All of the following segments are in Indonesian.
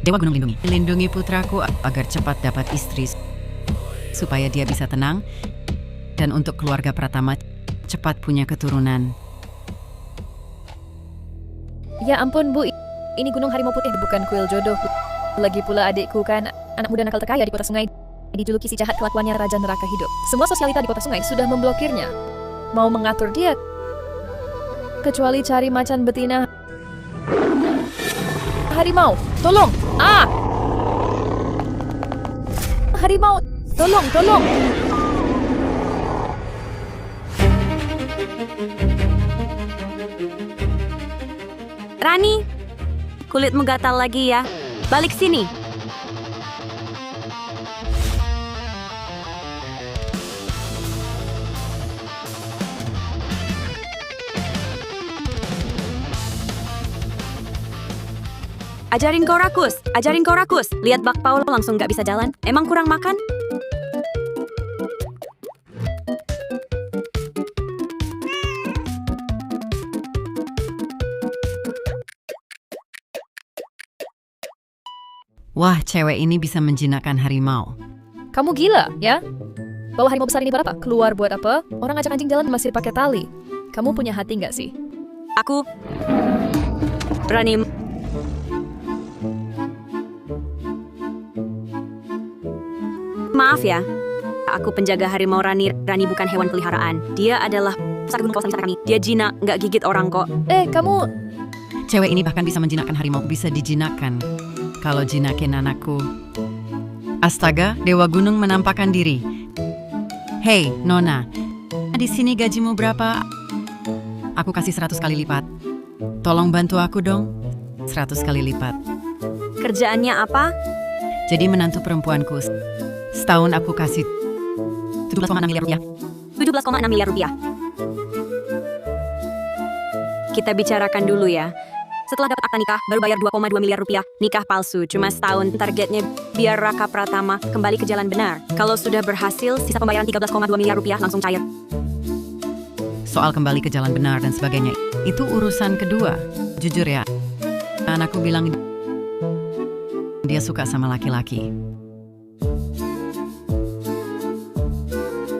Dewa Gunung lindungi. Lindungi putraku agar cepat dapat istri supaya dia bisa tenang dan untuk keluarga Pratama cepat punya keturunan. Ya ampun Bu, ini Gunung Harimau Putih bukan kuil jodoh. Lagi pula adikku kan anak muda nakal terkaya di kota sungai. Dijuluki si jahat kelakuannya Raja Neraka Hidup. Semua sosialita di kota sungai sudah memblokirnya. Mau mengatur dia, kecuali cari macan betina. Harimau, tolong! Ah! Harimau, tolong, tolong! Rani, kulitmu gatal lagi ya. Balik sini. Ajarin kau rakus. Lihat Bak Paul langsung gak bisa jalan. Emang kurang makan? Wah, cewek ini bisa menjinakkan harimau. Kamu gila, ya? Bawa harimau besar ini buat apa? Keluar buat apa? Orang ngajak anjing jalan masih pakai tali. Kamu punya hati nggak sih? Aku berani. Maaf ya, aku penjaga harimau Rani. Rani bukan hewan peliharaan. Dia adalah pusat gunung kawasan wisata kami. Dia jinak, nggak gigit orang kok. Kamu... Cewek ini bahkan bisa menjinakkan harimau, bisa dijinakkan. Kalau jinakin anakku. Astaga, Dewa Gunung menampakkan diri. Hei, Nona. Di sini gajimu berapa? Aku kasih 100 kali lipat. Tolong bantu aku dong. 100 kali lipat. Kerjaannya apa? Jadi menantu perempuanku. Setahun aku kasih 17,6 miliar rupiah. 17,6 miliar rupiah. Kita bicarakan dulu ya. Setelah dapat akta nikah, baru bayar 2,2 miliar rupiah. Nikah palsu, cuma setahun. Targetnya biar Raka Pratama kembali ke jalan benar. Kalau sudah berhasil, sisa pembayaran 13,2 miliar rupiah langsung cair. Soal kembali ke jalan benar dan sebagainya, itu urusan kedua. Jujur ya, anakku bilang dia suka sama laki-laki.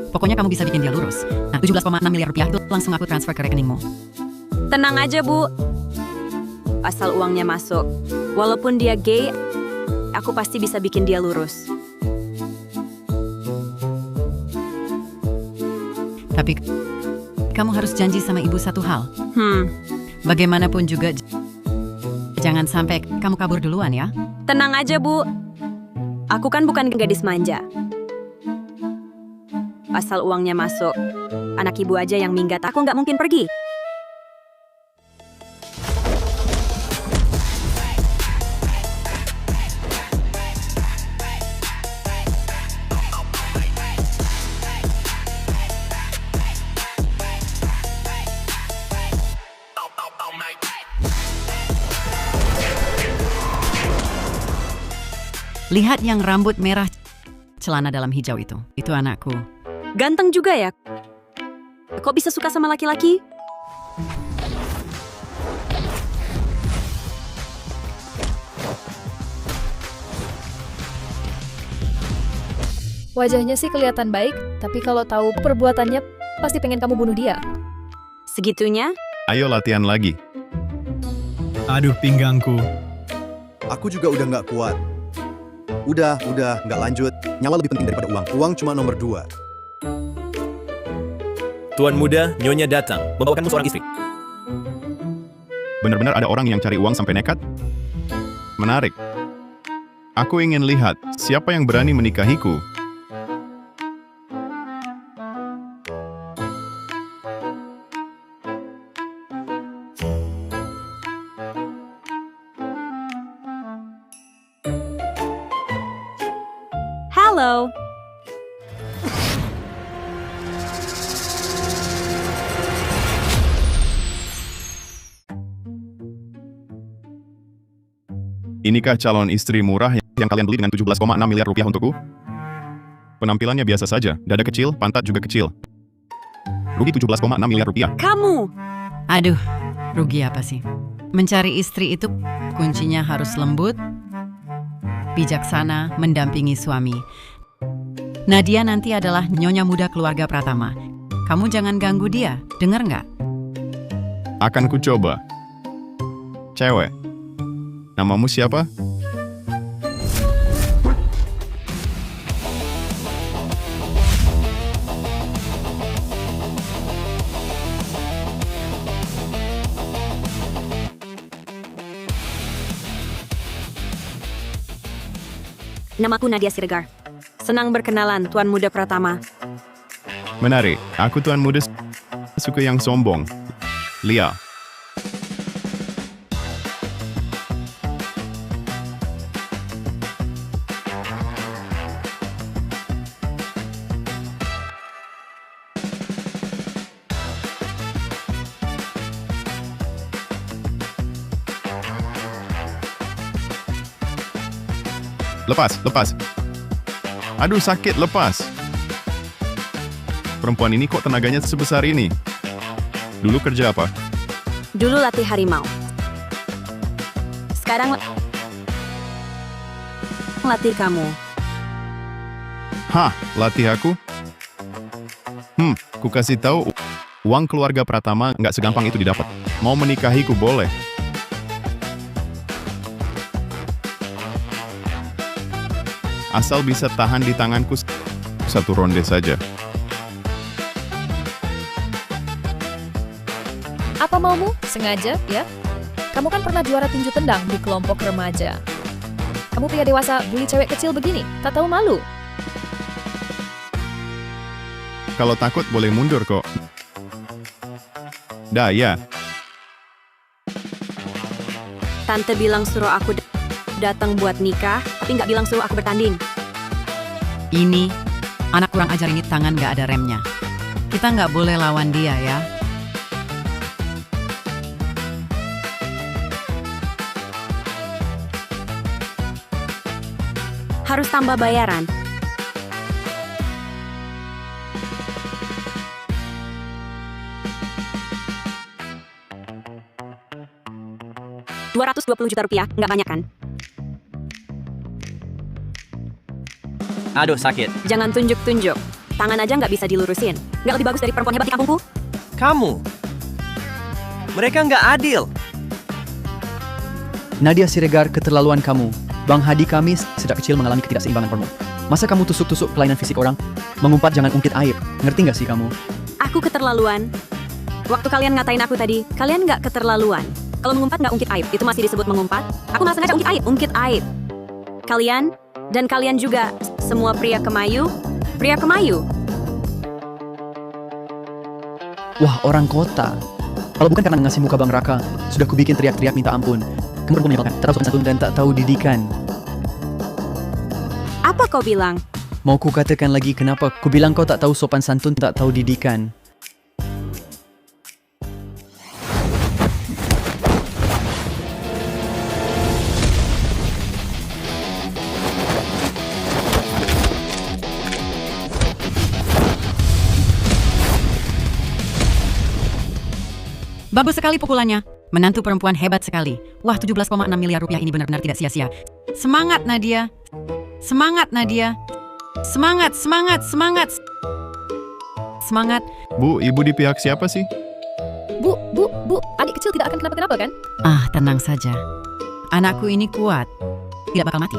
Pokoknya kamu bisa bikin dia lurus. Nah, 17,6 miliar rupiah itu langsung aku transfer ke rekeningmu. Tenang aja, Bu. Asal uangnya masuk. Walaupun dia gay, aku pasti bisa bikin dia lurus. Tapi kamu harus janji sama ibu satu hal. Bagaimanapun juga jangan sampai kamu kabur duluan ya. Tenang aja, Bu. Aku kan bukan gadis manja. Asal uangnya masuk. Anak ibu aja yang minggat, aku nggak mungkin pergi. Lihat yang rambut merah, celana dalam hijau itu. Itu anakku. Ganteng juga ya? Kok bisa suka sama laki-laki? Wajahnya sih kelihatan baik, tapi kalau tahu perbuatannya, pasti pengen kamu bunuh dia. Segitunya? Ayo latihan lagi. Aduh, pinggangku. Aku juga udah nggak kuat. Udah, nggak lanjut. Nyawa lebih penting daripada uang. Uang cuma nomor 2. Tuan muda, Nyonya datang, membawakanmu seorang istri. Benar-benar ada orang yang cari uang sampai nekat? Menarik. Aku ingin lihat siapa yang berani menikahiku. Halo. Inikah calon istri murah yang kalian beli dengan 17,6 miliar rupiah untukku? Penampilannya biasa saja, dada kecil, pantat juga kecil. Rugi 17,6 miliar rupiah. Kamu! Aduh, rugi apa sih? Mencari istri itu kuncinya harus lembut, bijaksana, mendampingi suami. Nadia nanti adalah nyonya muda keluarga Pratama. Kamu jangan ganggu dia, dengar nggak? Akan ku coba. Cewek. Namamu siapa? Namaku Nadia Siregar. Senang berkenalan, Tuan Muda Pratama. Menarik. Aku tuan muda suka yang sombong. Lia. Lepas. Aduh, sakit, lepas. Perempuan ini kok tenaganya sebesar ini? Dulu kerja apa? Dulu latih harimau. Sekarang latih kamu. Hah, latih aku? Ku kasih tahu, uang keluarga Pratama nggak segampang itu didapat. Mau menikahiku boleh. Asal bisa tahan di tanganku satu ronde saja. Apa maumu? Sengaja, ya? Kamu kan pernah juara tinju tendang di kelompok remaja. Kamu pria dewasa bully cewek kecil begini, tak tahu malu. Kalau takut boleh mundur kok. Ya. Tante bilang suruh aku datang buat nikah, tapi nggak bilang suruh aku bertanding. Ini, anak kurang ajar ini tangan nggak ada remnya. Kita nggak boleh lawan dia ya. Harus tambah bayaran. Rp220 juta, nggak banyak kan? Aduh, sakit. Jangan tunjuk-tunjuk. Tangan aja nggak bisa dilurusin. Nggak lebih bagus dari perempuan hebat di kampungku? Kamu. Mereka nggak adil. Nadia Siregar, keterlaluan kamu. Bang Hadi kami sejak kecil mengalami ketidakseimbangan hormon. Masa kamu tusuk-tusuk kelainan fisik orang? Mengumpat jangan ungkit aib. Ngerti nggak sih kamu? Aku keterlaluan. Waktu kalian ngatain aku tadi, kalian nggak keterlaluan. Kalau mengumpat nggak ungkit aib, itu masih disebut mengumpat? Aku malah sengaja ungkit aib. Kalian, dan kalian juga, semua pria kemayu. Wah, orang kota. Kalau bukan karena ngasih muka Bang Raka, sudah kubikin teriak-teriak minta ampun. Kamu perempuan menyebalkan, tak tahu sopan santun dan tak tahu didikan. Apa kau bilang? Mau ku katakan lagi kenapa ku bilang kau tak tahu sopan santun, tak tahu didikan. Bagus sekali pukulannya. Menantu perempuan hebat sekali. Wah, 17,6 miliar rupiah ini benar-benar tidak sia-sia. Semangat Nadia. Semangat Nadia. Semangat. Semangat. Bu, ibu di pihak siapa sih? Bu, adik kecil tidak akan kenapa-kenapa kan? Ah, tenang saja. Anakku ini kuat. Tidak bakal mati.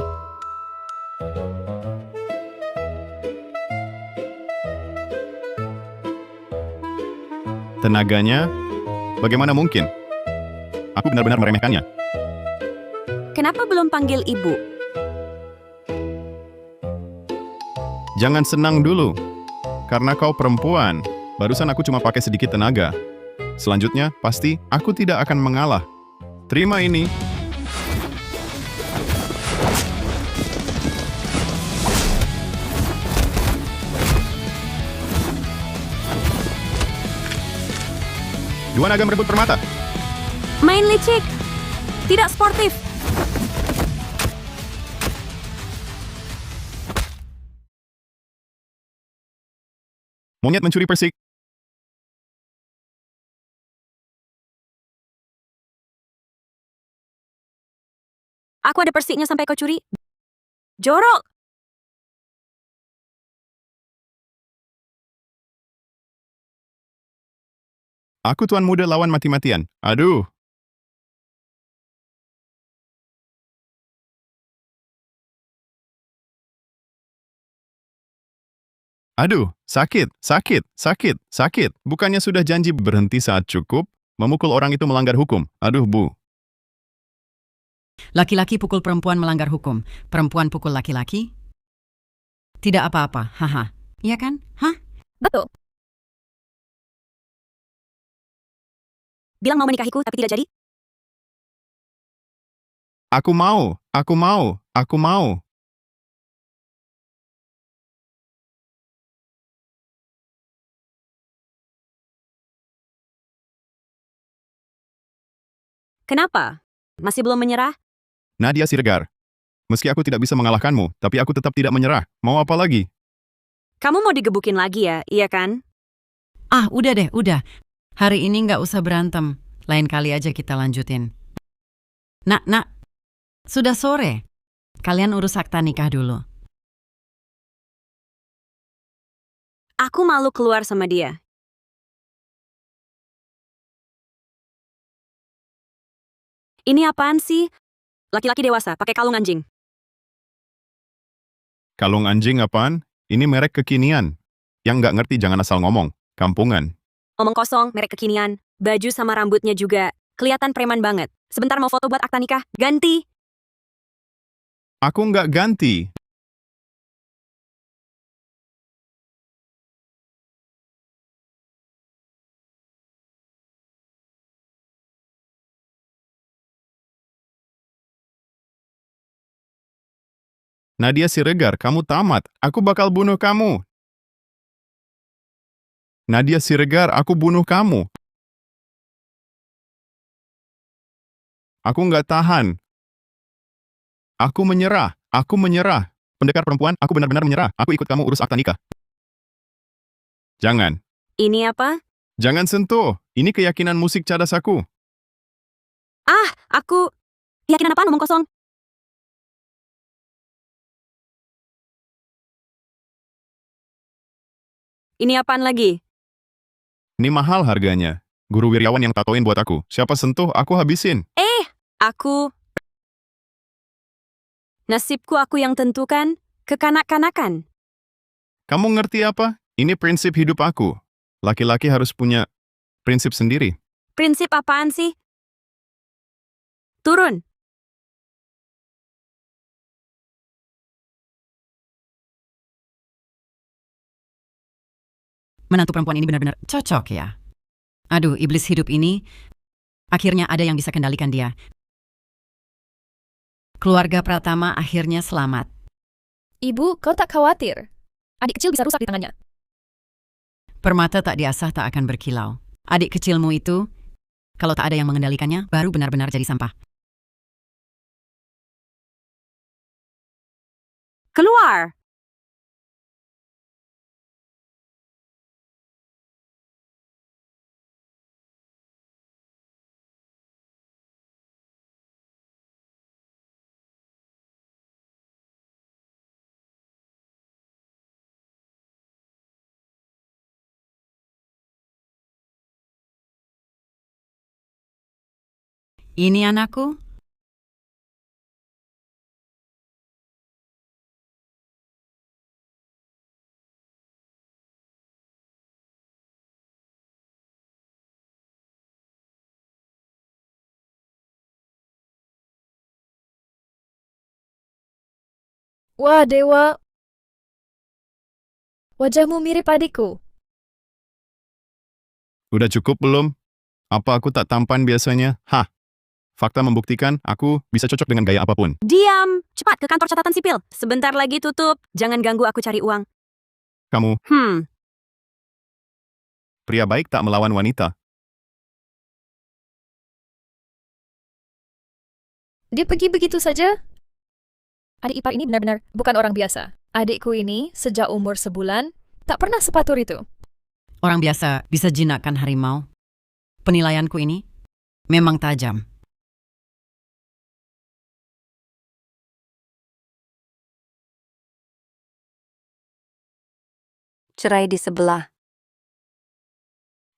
Tenaganya? Bagaimana mungkin? Aku benar-benar meremehkannya. Kenapa belum panggil ibu? Jangan senang dulu. Karena kau perempuan. Barusan aku cuma pakai sedikit tenaga. Selanjutnya, pasti aku tidak akan mengalah. Terima ini. Dua naga merebut permata. Main licik. Tidak sportif. Monyet mencuri persik. Aku ada persiknya sampai kau curi. Jorok! Aku tuan muda lawan mati-matian. Aduh. Aduh, sakit, sakit, sakit, sakit. Bukannya sudah janji berhenti saat cukup? Memukul orang itu melanggar hukum. Aduh, Bu. Laki-laki pukul perempuan melanggar hukum. Perempuan pukul laki-laki? Tidak apa-apa, haha. Iya kan? Hah? Betul. Bilang mau menikahiku tapi tidak jadi? Aku mau, aku mau, aku mau. Kenapa? Masih belum menyerah? Nadia Siregar. Meski aku tidak bisa mengalahkanmu, tapi aku tetap tidak menyerah. Mau apa lagi? Kamu mau digebukin lagi ya, iya kan? Ah, udah deh, udah. Hari ini nggak usah berantem. Lain kali aja kita lanjutin. Nak, sudah sore. Kalian urus akta nikah dulu. Aku malu keluar sama dia. Ini apaan sih? Laki-laki dewasa, pakai kalung anjing. Kalung anjing apaan? Ini merek kekinian. Yang nggak ngerti jangan asal ngomong. Kampungan. Omong kosong, merek kekinian. Baju sama rambutnya juga. Kelihatan preman banget. Sebentar mau foto buat akta nikah. Ganti! Aku nggak ganti. Nadia Siregar, kamu tamat. Aku bakal bunuh kamu. Nadia Siregar, aku bunuh kamu. Aku nggak tahan. Aku menyerah. Aku menyerah. Pendekar perempuan, aku benar-benar menyerah. Aku ikut kamu urus akta nikah. Jangan. Ini apa? Jangan sentuh. Ini keyakinan musik cadas aku. Aku... Yakinan apaan omong kosong? Ini apaan lagi? Ini mahal harganya. Guru Wiryawan yang tatoin buat aku. Siapa sentuh, aku habisin. Aku... Nasibku aku yang tentukan. Kekanak-kanakan. Kamu ngerti apa? Ini prinsip hidup aku. Laki-laki harus punya prinsip sendiri. Prinsip apaan sih? Turun. Menantu perempuan ini benar-benar cocok ya. Aduh, iblis hidup ini. Akhirnya ada yang bisa kendalikan dia. Keluarga Pratama akhirnya selamat. Ibu, kau tak khawatir. Adik kecil bisa rusak di tangannya. Permata tak diasah tak akan berkilau. Adik kecilmu itu, kalau tak ada yang mengendalikannya, baru benar-benar jadi sampah. Keluar! Ini anakku. Wah, Dewa. Wajahmu mirip adikku. Udah cukup belum? Apa aku tak tampan biasanya? Hah? Fakta membuktikan aku bisa cocok dengan gaya apapun. Diam! Cepat ke kantor catatan sipil. Sebentar lagi tutup. Jangan ganggu aku cari uang. Kamu, pria baik tak melawan wanita. Dia pergi begitu saja? Adik ipar ini benar-benar bukan orang biasa. Adikku ini sejak umur sebulan tak pernah sepatur itu. Orang biasa bisa jinakkan harimau. Penilaianku ini memang tajam. cerai di sebelah.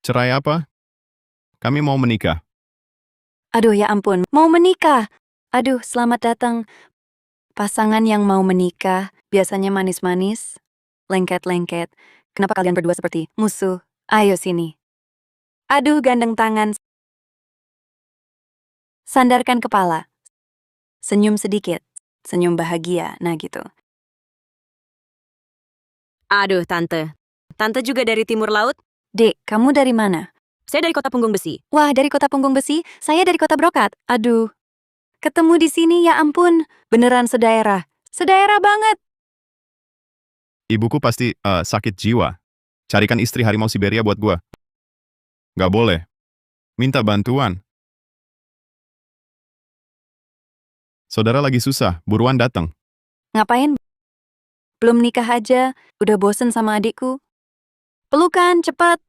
Cerai apa? Kami mau menikah. Aduh ya ampun, mau menikah. Aduh, selamat datang. Pasangan yang mau menikah biasanya manis-manis, lengket-lengket. Kenapa kalian berdua seperti musuh? Ayo sini. Aduh, gandeng tangan. Sandarkan kepala. Senyum sedikit. Senyum bahagia, nah gitu. Aduh, Tante. Tante juga dari Timur Laut? Dek, kamu dari mana? Saya dari Kota Punggung Besi. Wah, dari kota Punggung Besi, saya dari kota Brokat. Aduh. Ketemu di sini, ya ampun. Beneran sedaerah. Sedaerah banget. Ibuku pasti sakit jiwa. Carikan istri harimau Siberia buat gua. Gak boleh. Minta bantuan. Saudara lagi susah, buruan datang. Ngapain? Belum nikah aja, udah bosen sama adikku. Pelukan, cepat.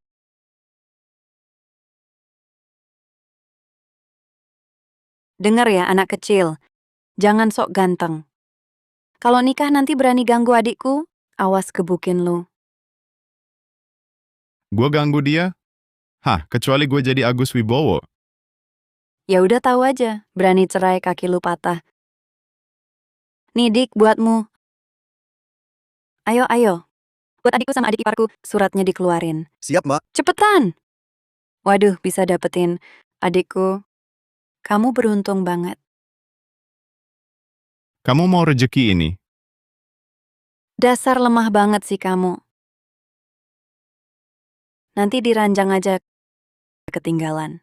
Dengar ya anak kecil, jangan sok ganteng. Kalau nikah nanti berani ganggu adikku, awas gebukin lu. Gua ganggu dia? Hah, kecuali gue jadi Agus Wibowo. Ya udah tahu aja, berani cerai kaki lu patah. Nih Dik, buatmu. Ayo, ayo. Buat adikku sama adik iparku, suratnya dikeluarin. Siap, Mbak. Cepetan! Waduh, bisa dapetin adikku. Kamu beruntung banget. Kamu mau rejeki ini? Dasar lemah banget sih kamu. Nanti diranjang aja ketinggalan.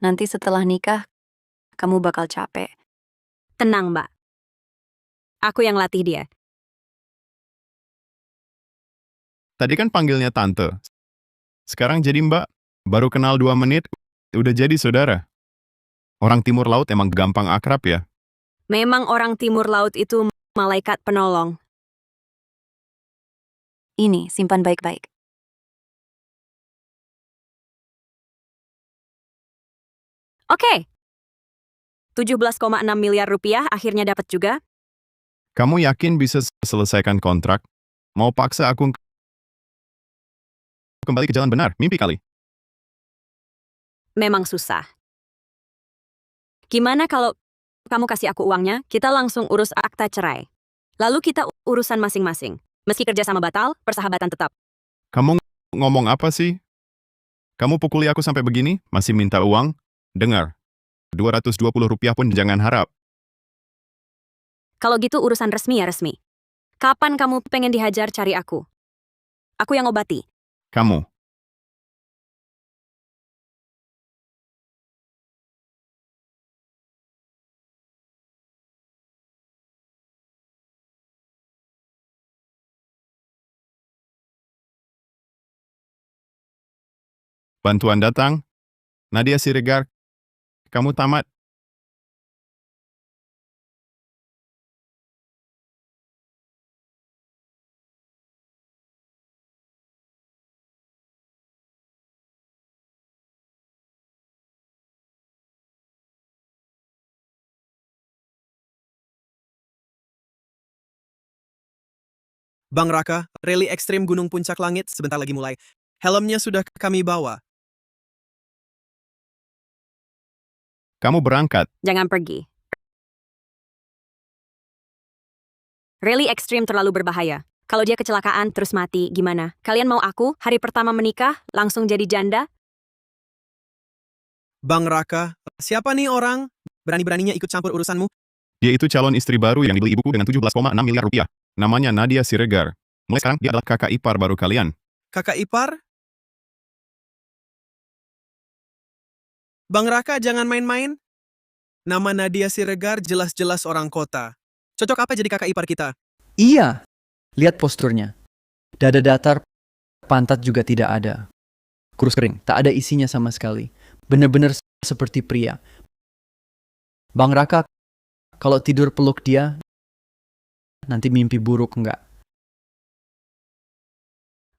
Nanti setelah nikah, kamu bakal capek. Tenang, Mbak. Aku yang latih dia. Tadi kan panggilnya Tante. Sekarang jadi Mbak. Baru kenal 2 menit, udah jadi saudara. Orang Timur Laut emang gampang akrab ya. Memang orang Timur Laut itu malaikat penolong. Ini, simpan baik-baik. Oke. 17,6 miliar rupiah akhirnya dapat juga. Kamu yakin bisa selesaikan kontrak? Mau paksa aku kembali ke jalan benar? Mimpi kali. Memang susah. Gimana kalau kamu kasih aku uangnya, kita langsung urus akta cerai. Lalu kita urusan masing-masing. Meski kerja sama batal, persahabatan tetap. Kamu ngomong apa sih? Kamu pukuli aku sampai begini, masih minta uang? Dengar, 220 rupiah pun jangan harap. Kalau gitu urusan resmi ya resmi. Kapan kamu pengen dihajar cari aku? Aku yang obati. Kamu. Bantuan datang. Nadia Siregar, kamu tamat. Bang Raka, rally ekstrim Gunung Puncak Langit sebentar lagi mulai. Helmnya sudah kami bawa. Kamu berangkat. Jangan pergi. Rally ekstrim terlalu berbahaya. Kalau dia kecelakaan terus mati, gimana? Kalian mau aku hari pertama menikah langsung jadi janda? Bang Raka, siapa nih orang? Berani-beraninya ikut campur urusanmu? Dia itu calon istri baru yang dibeli ibuku dengan 17,6 miliar rupiah. Namanya Nadia Siregar. Mulai sekarang dia adalah kakak ipar baru kalian. Kakak ipar? Bang Raka, jangan main-main. Nama Nadia Siregar jelas-jelas orang kota. Cocok apa jadi kakak ipar kita? Iya. Lihat posturnya. Dada datar, pantat juga tidak ada. Kurus kering, tak ada isinya sama sekali. Benar-benar seperti pria. Bang Raka, kalau tidur peluk dia, nanti mimpi buruk enggak?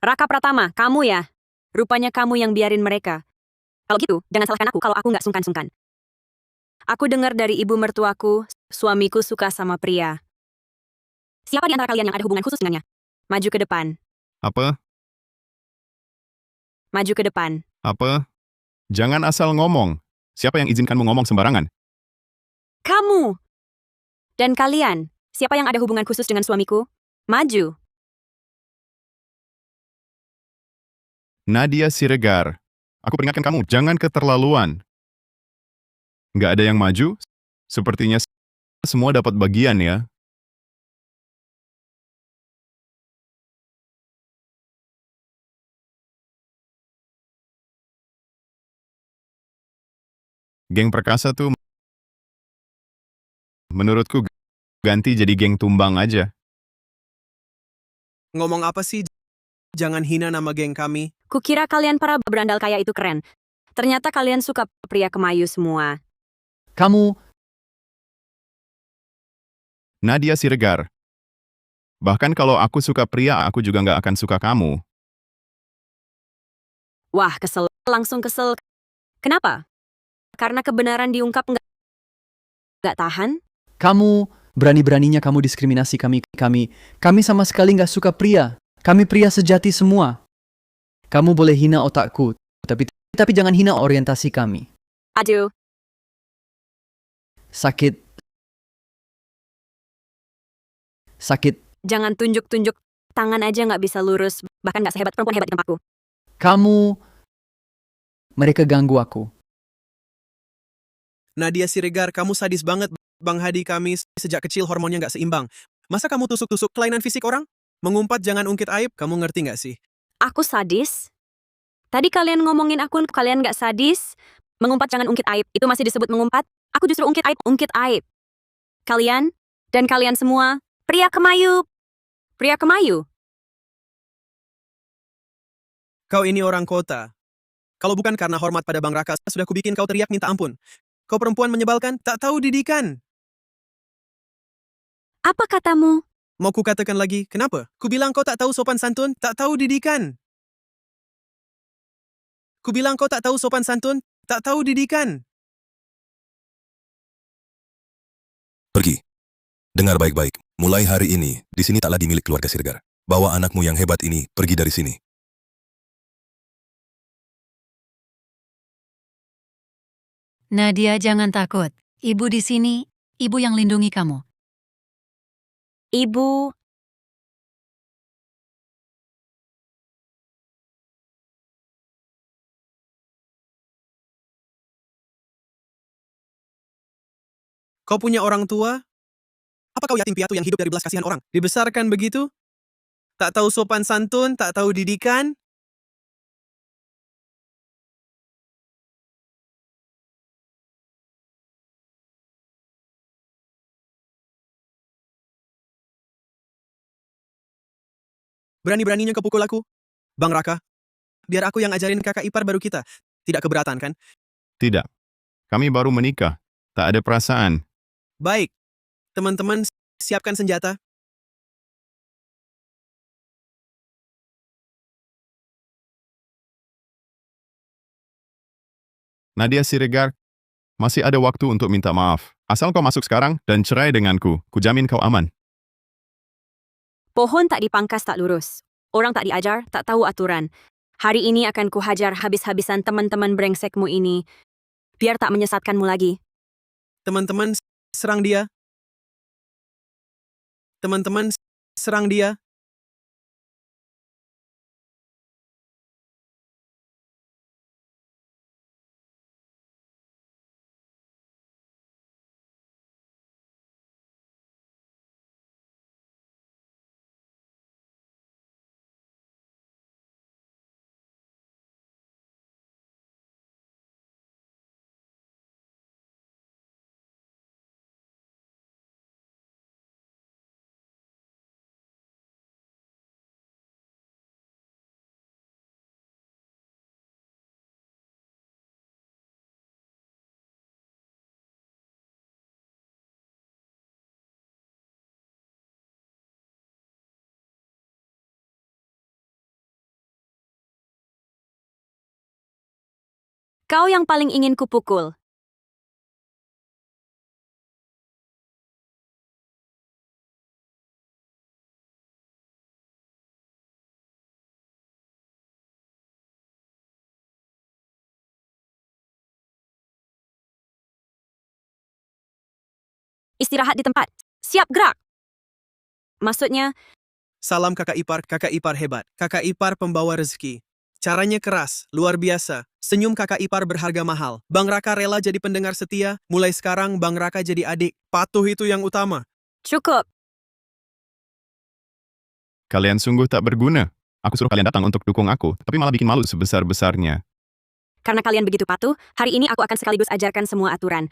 Raka Pratama, kamu ya? Rupanya kamu yang biarin mereka. Kalau gitu, jangan salahkan aku kalau aku nggak sungkan-sungkan. Aku dengar dari ibu mertuaku, suamiku suka sama pria. Siapa di antara kalian yang ada hubungan khusus dengannya? Maju ke depan. Apa? Maju ke depan. Apa? Jangan asal ngomong. Siapa yang izinkanmu ngomong sembarangan? Kamu! Dan kalian, siapa yang ada hubungan khusus dengan suamiku? Maju. Nadia Siregar. Aku peringatkan kamu, jangan keterlaluan. Nggak ada yang maju? Sepertinya semua dapat bagian ya. Geng Perkasa tuh menurutku ganti jadi geng tumbang aja. Ngomong apa sih? Jangan hina nama geng kami. Kukira kalian para berandal kaya itu keren. Ternyata kalian suka pria kemayu semua. Kamu, Nadia Siregar. Bahkan kalau aku suka pria, aku juga nggak akan suka kamu. Wah, kesel. Langsung kesel. Kenapa? Karena kebenaran diungkap nggak tahan? kamu, berani-beraninya kamu diskriminasi kami. Kami sama sekali nggak suka pria. Kami pria sejati semua. Kamu boleh hina otakku, tapi jangan hina orientasi kami. Aduh, Sakit. jangan tunjuk-tunjuk. Tangan aja nggak bisa lurus. Bahkan nggak sehebat perempuan hebat di tempatku. Kamu, mereka ganggu aku. Nadia Siregar, kamu sadis banget. Bang Hadi, kami sejak kecil hormonnya nggak seimbang. Masa kamu tusuk-tusuk kelainan fisik orang? Mengumpat jangan ungkit aib, kamu ngerti nggak sih? Aku sadis? Tadi kalian ngomongin aku, kalian nggak sadis? Mengumpat jangan ungkit aib. Itu masih disebut mengumpat? Aku justru ungkit aib, ungkit aib. Kalian, dan kalian semua, pria kemayu. Pria kemayu. Kau ini orang kota. Kalau bukan karena hormat pada Bang Raka, sudah kubikin kau teriak minta ampun. Kau perempuan menyebalkan, tak tahu didikan. Apa katamu? Mau kukatakan lagi, kenapa? Kubilang kau tak tahu sopan santun, tak tahu didikan. Kubilang kau tak tahu sopan santun, tak tahu didikan. Pergi. Dengar baik-baik. Mulai hari ini, di sini tak lagi milik keluarga Siregar. Bawa anakmu yang hebat ini pergi dari sini. Nadia, jangan takut. Ibu di sini, ibu yang lindungi kamu. Ibu, Kau punya orang tua? Apa kau yatim piatu yang hidup dari belas kasihan orang? Dibesarkan begitu? Tak tahu sopan santun, tak tahu didikan? Berani-beraninya kau pukul aku? Bang Raka, biar aku yang ajarin kakak ipar baru kita. Tidak keberatan kan? Tidak. Kami baru menikah. Tak ada perasaan. Baik. Teman-teman, siapkan senjata. Nadia Siregar, masih ada waktu untuk minta maaf. Asal kau masuk sekarang dan cerai denganku, kujamin kau aman. pohon tak dipangkas tak lurus. Orang tak diajar, tak tahu aturan. Hari ini akan kuhajar habis-habisan teman-teman brengsekmu ini. Biar tak menyesatkanmu lagi. Teman-teman, serang dia. Teman-teman, serang dia. Kau yang paling ingin kupukul. Istirahat di tempat. Siap gerak. Maksudnya, Salam kakak ipar hebat. Kakak ipar pembawa rezeki. Caranya keras, luar biasa. Senyum kakak ipar berharga mahal. Bang Raka rela jadi pendengar setia. Mulai sekarang Bang Raka jadi adik. Patuh itu yang utama. cukup. Kalian sungguh tak berguna. Aku suruh kalian datang untuk dukung aku, tapi malah bikin malu sebesar-besarnya. Karena kalian begitu patuh, hari ini aku akan sekaligus ajarkan semua aturan.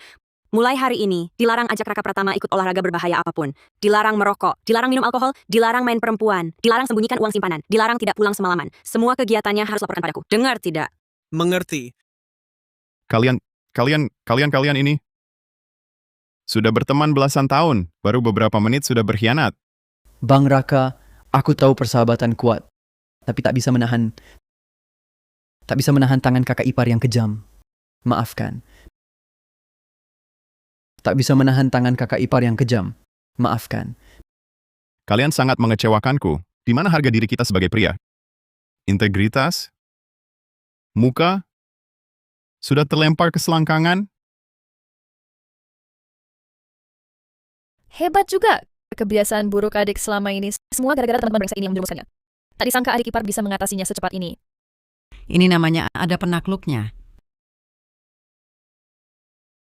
Mulai hari ini, dilarang ajak Raka Pratama ikut olahraga berbahaya apapun. Dilarang merokok, dilarang minum alkohol, dilarang main perempuan, dilarang sembunyikan uang simpanan, dilarang tidak pulang semalaman. Semua kegiatannya harus laporkan padaku. Dengar tidak? Mengerti. Kalian ini sudah berteman belasan tahun, baru beberapa menit sudah berkhianat. Bang Raka, aku tahu persahabatan kuat, tapi tak bisa menahan tangan kakak ipar yang kejam. Maafkan. Tak bisa menahan tangan kakak ipar yang kejam. Maafkan. Kalian sangat mengecewakanku. Di mana harga diri kita sebagai pria? Integritas? Muka? Sudah terlempar ke selangkangan? Hebat juga kebiasaan buruk adik selama ini. Semua gara-gara teman-teman brengsek ini yang menjerumuskannya. Tak disangka adik ipar bisa mengatasinya secepat ini. Ini namanya ada penakluknya.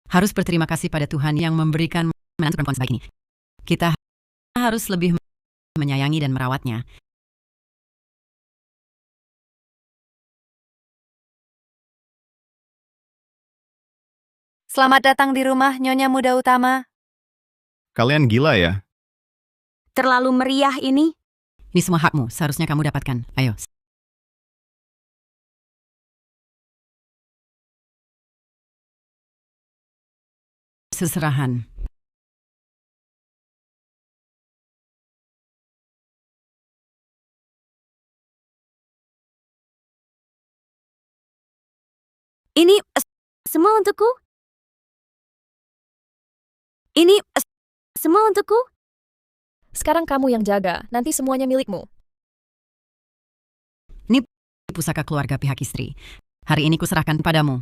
Harus berterima kasih pada Tuhan yang memberikan menantu perempuan sebaik ini. Kita harus lebih menyayangi dan merawatnya. Selamat datang di rumah Nyonya Muda Utama. Kalian gila ya? Terlalu meriah ini? Ini semua hakmu, seharusnya kamu dapatkan. Ayo. Seserahan. Ini semua untukku? Ini semua untukku? Sekarang kamu yang jaga, nanti semuanya milikmu. Ini pusaka keluarga pihak istri. Hari ini kuserahkan padamu.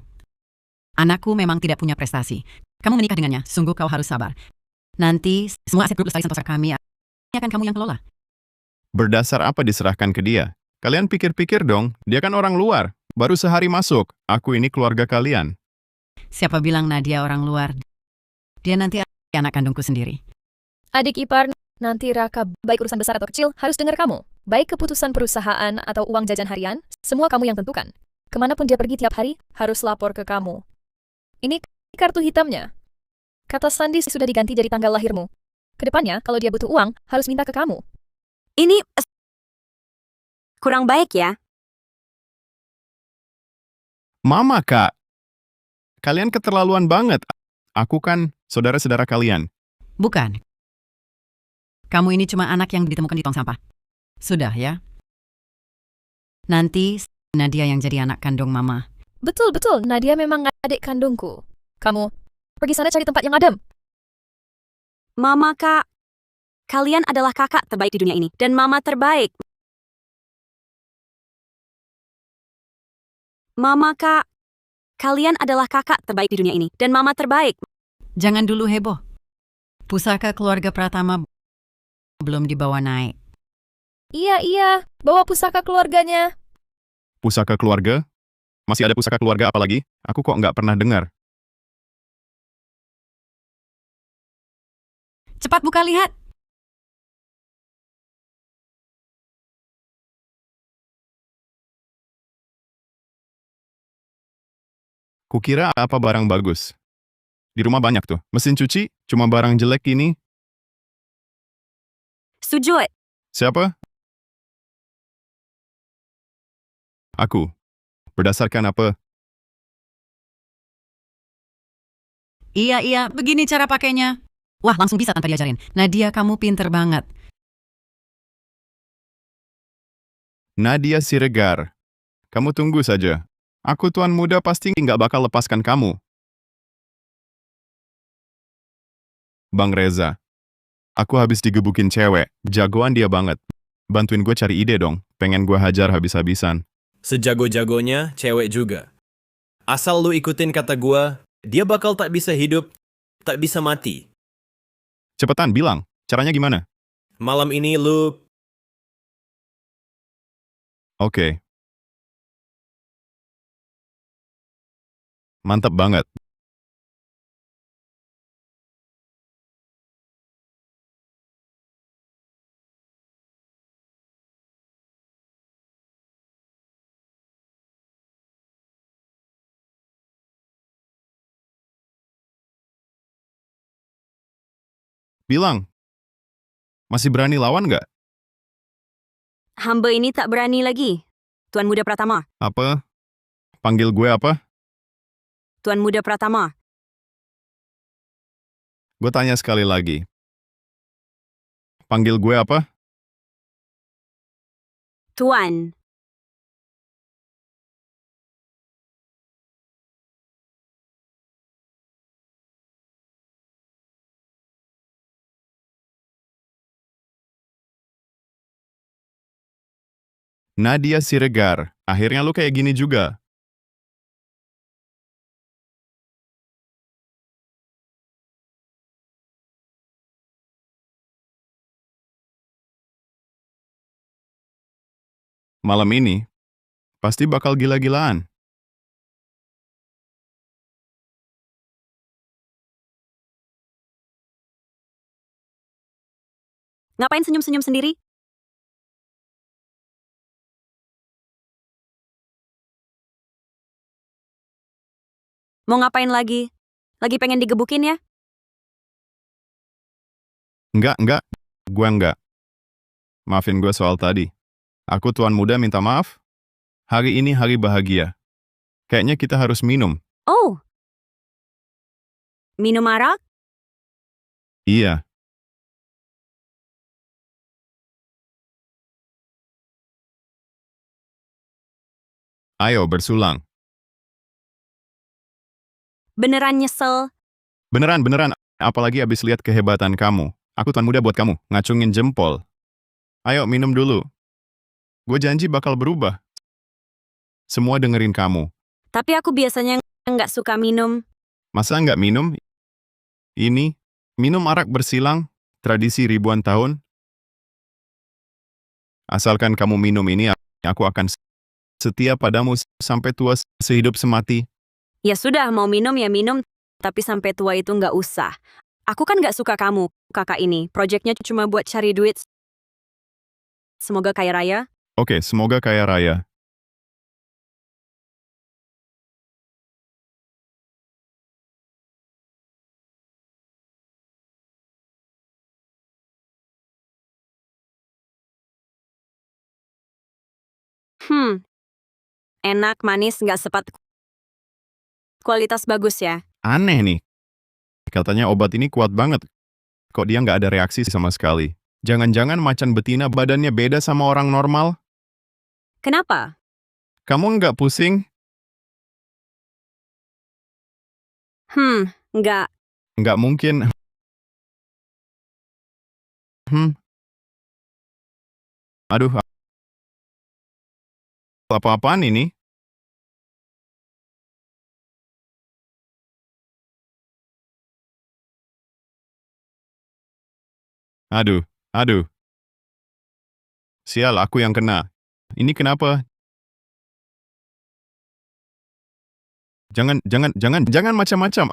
Anakku memang tidak punya prestasi. Kamu menikah dengannya, sungguh kau harus sabar. Nanti semua aset grup Lestari Santosa kami akan kamu yang kelola. Berdasar apa diserahkan ke dia? Kalian pikir-pikir dong, dia kan orang luar. Baru sehari masuk, aku ini keluarga kalian. Siapa bilang Nadia orang luar? Dia nanti anak kandungku sendiri. Adik ipar, nanti Raka, baik urusan besar atau kecil, harus dengar kamu. Baik keputusan perusahaan atau uang jajan harian, semua kamu yang tentukan. Kemanapun dia pergi tiap hari, harus lapor ke kamu. Ini kartu hitamnya. Kata Sandi sudah diganti jadi tanggal lahirmu. Kedepannya, kalau dia butuh uang, harus minta ke kamu. Ini kurang baik ya? Mama, Kak. Kalian keterlaluan banget. Aku kan saudara-saudara kalian. Bukan. Kamu ini cuma anak yang ditemukan di tong sampah. Sudah ya. Nanti Nadia yang jadi anak kandung Mama. Betul, Nadia memang adik kandungku. Kamu, pergi sana cari tempat yang adem. Mama, Kak. Kalian adalah kakak terbaik di dunia ini. Dan mama terbaik. Mama, Kak. Kalian adalah kakak terbaik di dunia ini. Dan mama terbaik. Jangan dulu heboh. Pusaka keluarga Pratama belum dibawa naik. Iya, bawa pusaka keluarganya. Pusaka keluarga? Masih ada pusaka keluarga apa lagi? Aku kok nggak pernah dengar. Cepat buka lihat. Kukira apa barang bagus. Di rumah banyak tuh. Mesin cuci, cuma barang jelek ini. Sujud. Siapa? Aku. Berdasarkan apa? Iya, begini cara pakainya. Wah, langsung bisa tanpa diajarin. Nadia, kamu pinter banget. Nadia Siregar. Kamu tunggu saja. Aku tuan muda pasti nggak bakal lepaskan kamu. Bang Reza. Aku habis digebukin cewek. Jagoan dia banget. Bantuin gue cari ide dong. Pengen gue hajar habis-habisan. Sejago-jagonya, cewek juga. Asal lu ikutin kata gua, dia bakal tak bisa hidup, tak bisa mati. Cepetan, bilang. Caranya gimana? Malam ini lu... Oke. Mantap banget. Bilang. Masih berani lawan nggak? Hamba ini tak berani lagi. Tuan Muda Pratama, Apa? Panggil gue apa? Tuan Muda Pratama, Gue tanya sekali lagi. Panggil gue apa? Tuan. Nadia Siregar. Akhirnya lu kayak gini juga. Malam ini, pasti bakal gila-gilaan. Ngapain senyum-senyum sendiri? Mau ngapain lagi? Lagi pengen digebukin ya? Enggak. Gue enggak. Maafin gue soal tadi. Aku tuan muda minta maaf. Hari ini hari bahagia. Kayaknya kita harus minum. Oh. Minum arak? Iya. Ayo bersulang. Beneran nyesel? Beneran. Apalagi abis lihat kehebatan kamu. Aku tuan muda buat kamu. Ngacungin jempol. Ayo minum dulu. Gue janji bakal berubah. Semua dengerin kamu. Tapi aku biasanya nggak suka minum. Masa nggak minum? Ini, minum arak bersilang, tradisi ribuan tahun. Asalkan kamu minum ini, aku akan setia padamu sampai tua sehidup semati. Ya sudah, mau minum ya minum. Tapi sampai tua itu nggak usah. Aku kan nggak suka kamu, kakak ini. Proyeknya cuma buat cari duit. Semoga kaya raya. Oke, semoga kaya raya. Enak, manis, nggak sepat. Kualitas bagus ya. Aneh nih. Katanya obat ini kuat banget. Kok dia nggak ada reaksi sama sekali? Jangan-jangan macan betina badannya beda sama orang normal? Kenapa? Kamu nggak pusing? Nggak. Nggak mungkin. Aduh, apa-apaan ini? Aduh. Sial, aku yang kena. Ini kenapa? Jangan macam-macam.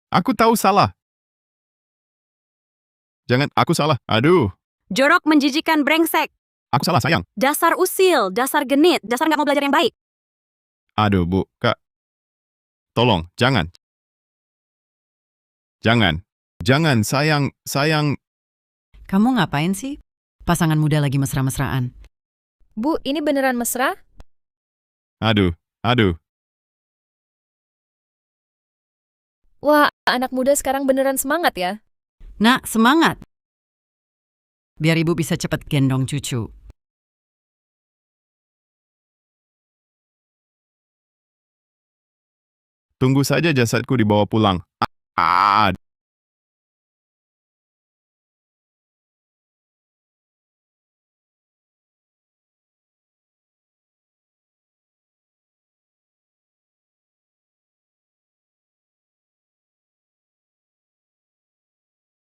Aku tahu salah. Jangan, aku salah. Aduh, Jorok, menjijikan, brengsek. aku salah, sayang. Dasar usil, dasar genit, dasar nggak mau belajar yang baik. Aduh, Bu, Kak. Tolong, jangan. Jangan, sayang. Kamu ngapain sih? Pasangan muda lagi mesra-mesraan. Bu, ini beneran mesra? Aduh. Wah, anak muda sekarang beneran semangat ya. Nak, semangat. Biar ibu bisa cepat gendong cucu. Tunggu saja jasadku dibawa pulang. Ah,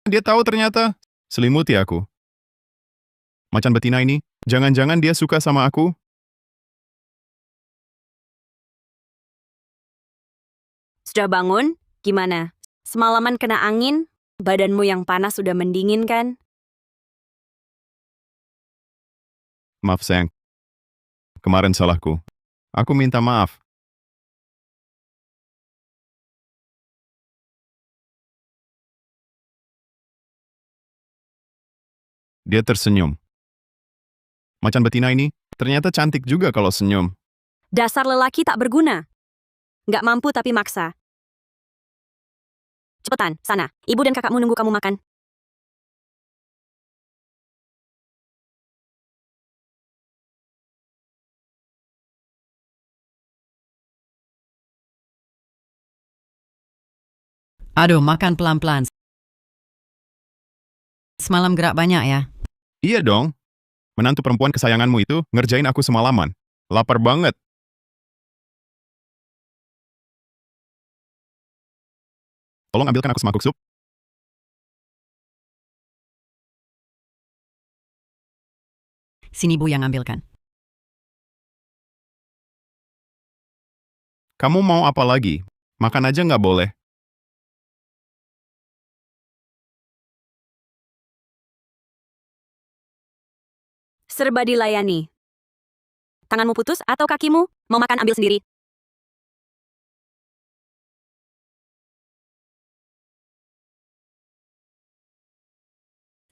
Dia tahu ternyata. Selimuti aku. Macan betina ini, jangan-jangan dia suka sama aku? Sudah bangun? Gimana? Semalaman kena angin? Badanmu yang panas sudah mendingin kan? Maaf sayang. Kemarin salahku. Aku minta maaf. Dia tersenyum. Macan betina ini ternyata cantik juga kalau senyum. Dasar lelaki tak berguna. Nggak mampu tapi maksa. Cepetan, sana. Ibu dan kakakmu nunggu kamu makan. Aduh, makan pelan-pelan. Semalam gerak banyak ya. Iya dong. Menantu perempuan kesayanganmu itu ngerjain aku semalaman. Lapar banget. Tolong ambilkan aku semangkuk sup. Sini Bu yang ambilkan. Kamu mau apa lagi? Makan aja nggak boleh. Serba dilayani. Tanganmu putus atau kakimu? Mau makan ambil sendiri.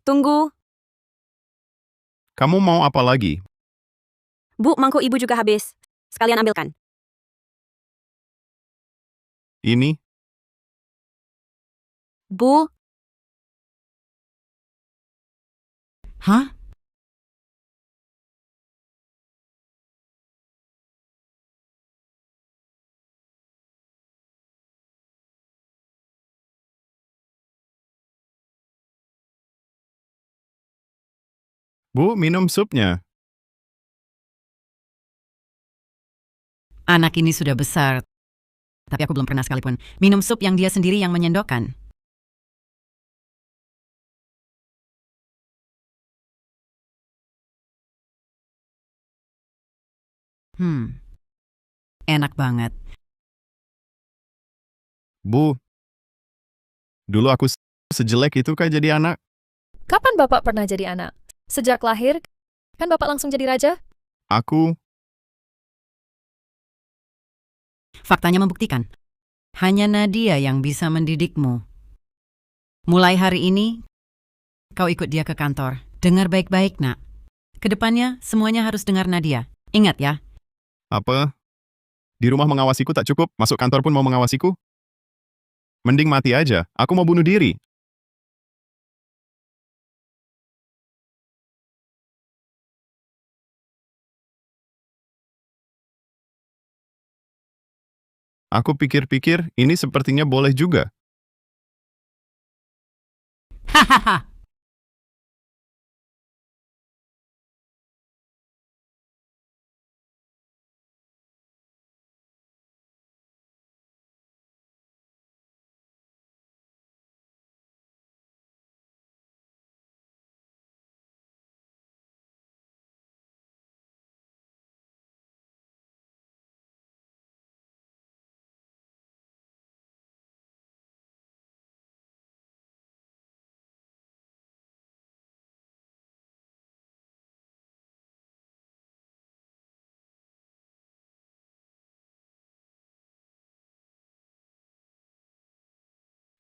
Tunggu. Kamu mau apa lagi? Bu, mangkuk ibu juga habis. Sekalian ambilkan. Ini, Bu, Hah? Bu, minum supnya. Anak ini sudah besar. Tapi aku belum pernah sekalipun minum sup yang dia sendiri yang menyendokkan. Enak banget. Bu, dulu aku sejelek itu kah jadi anak? Kapan Bapak pernah jadi anak? Sejak lahir, kan Bapak langsung jadi raja? Aku, Faktanya membuktikan. Hanya Nadia yang bisa mendidikmu. Mulai hari ini, kau ikut dia ke kantor. Dengar baik-baik, nak. Kedepannya, semuanya harus dengar Nadia. Ingat ya. apa? Di rumah mengawasiku tak cukup, masuk kantor pun mau mengawasiku? Mending mati aja, aku mau bunuh diri. Aku pikir-pikir, ini sepertinya boleh juga. Hahaha.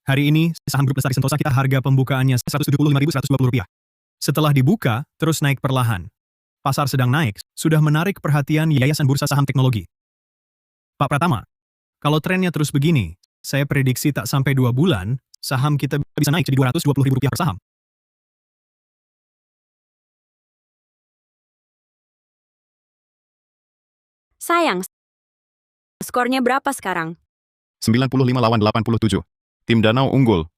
Hari ini, saham grup Lestari Sentosa kita harga pembukaannya Rp175.120. Setelah dibuka, terus naik perlahan. Pasar sedang naik, sudah menarik perhatian Yayasan Bursa Saham Teknologi. Pak Pratama, kalau trennya terus begini, saya prediksi tak sampai 2 bulan, saham kita bisa naik jadi Rp220.000 per saham. sayang. Skornya berapa sekarang? 95 lawan 87. Tim Danau unggul.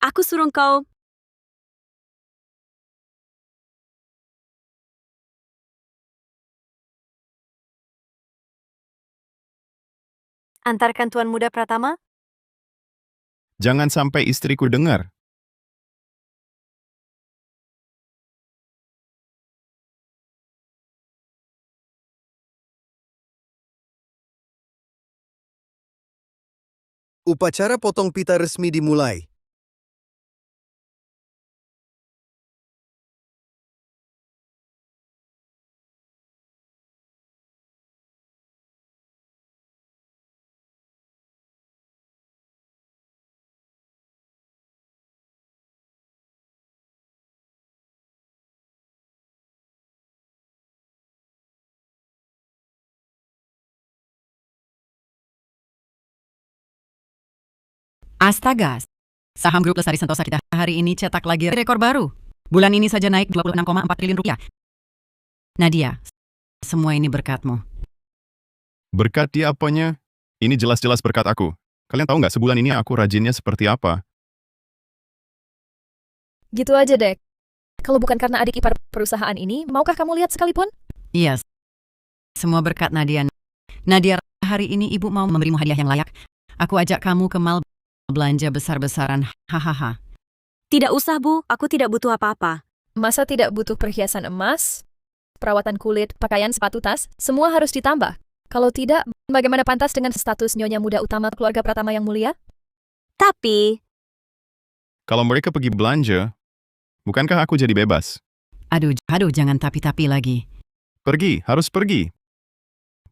Aku suruh kau. Antarkan Tuan Muda Pratama? Jangan sampai istriku dengar. Upacara potong pita resmi dimulai. Astaga, saham grup Lestari Sentosa kita hari ini cetak lagi rekor baru. Bulan ini saja naik 26,4 triliun rupiah. Nadia, semua ini berkatmu. Berkat dia apanya? Ini jelas-jelas berkat aku. Kalian tahu nggak sebulan ini aku rajinnya seperti apa? Gitu aja, Dek. Kalau bukan karena adik ipar perusahaan ini, maukah kamu lihat sekalipun? Iya, semua berkat Nadia. Nadia, hari ini ibu mau memberimu hadiah yang layak. Aku ajak kamu ke mall belanja besar-besaran. Hahaha. Tidak usah, Bu. Aku tidak butuh apa-apa. Masa tidak butuh perhiasan emas, perawatan kulit, pakaian, sepatu, tas? Semua harus ditambah. Kalau tidak, bagaimana pantas dengan status nyonya muda utama keluarga Pratama yang mulia? Tapi, Kalau mereka pergi belanja, bukankah aku jadi bebas? Aduh, jangan tapi-tapi lagi. Pergi, harus pergi.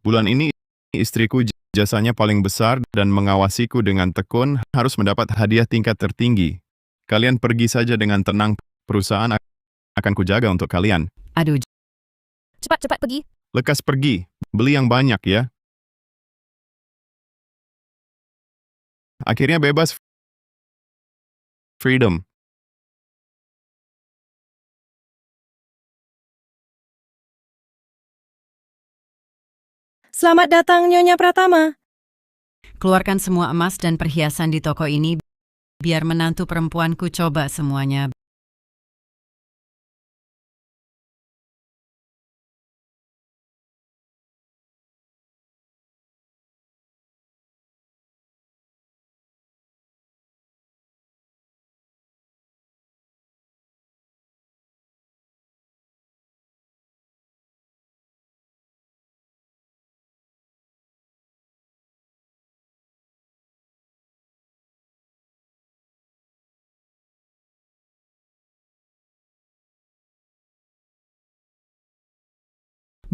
Bulan ini istriku jasanya paling besar dan mengawasiku dengan tekun harus mendapat hadiah tingkat tertinggi. Kalian pergi saja dengan tenang, perusahaan akan kujaga untuk kalian. Aduh, Cepat-cepat pergi. Lekas pergi, beli yang banyak ya. Akhirnya bebas. Freedom. Selamat datang Nyonya Pratama. keluarkan semua emas dan perhiasan di toko ini biar menantu perempuanku coba semuanya.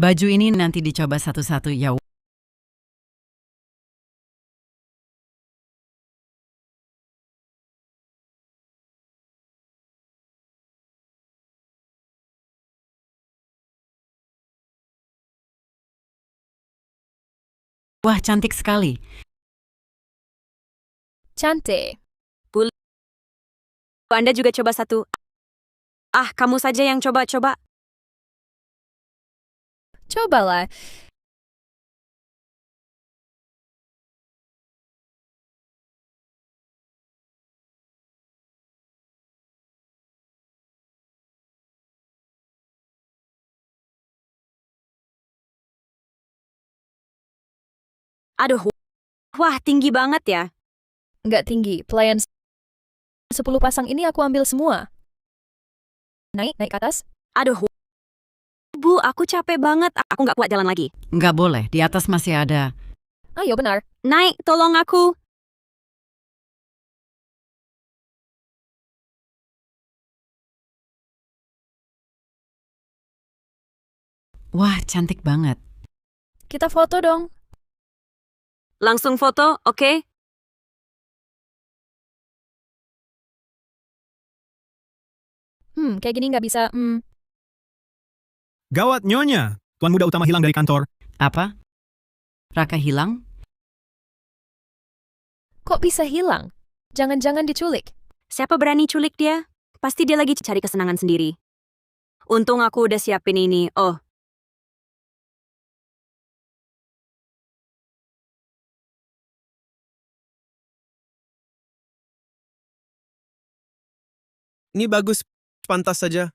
Baju ini nanti dicoba satu-satu ya. Wah, cantik sekali. Cantik. Anda juga coba satu. Ah, kamu saja yang coba-coba. Cobalah. Aduh, wah tinggi banget ya. Nggak tinggi. Pelayan 10 pasang ini aku ambil semua. Naik ke atas. Aduh, Bu, aku capek banget. Aku nggak kuat jalan lagi. Nggak boleh, di atas masih ada. Ayo, benar. Naik, tolong aku. Wah, cantik banget. Kita foto dong. Langsung foto, oke? Kayak gini nggak bisa. Gawat Nyonya, Tuan Muda Utama hilang dari kantor. Apa? Raka hilang? Kok bisa hilang? Jangan-jangan diculik. Siapa berani culik dia? Pasti dia lagi cari kesenangan sendiri. Untung aku udah siapin ini. Oh, Ini bagus, pantas saja.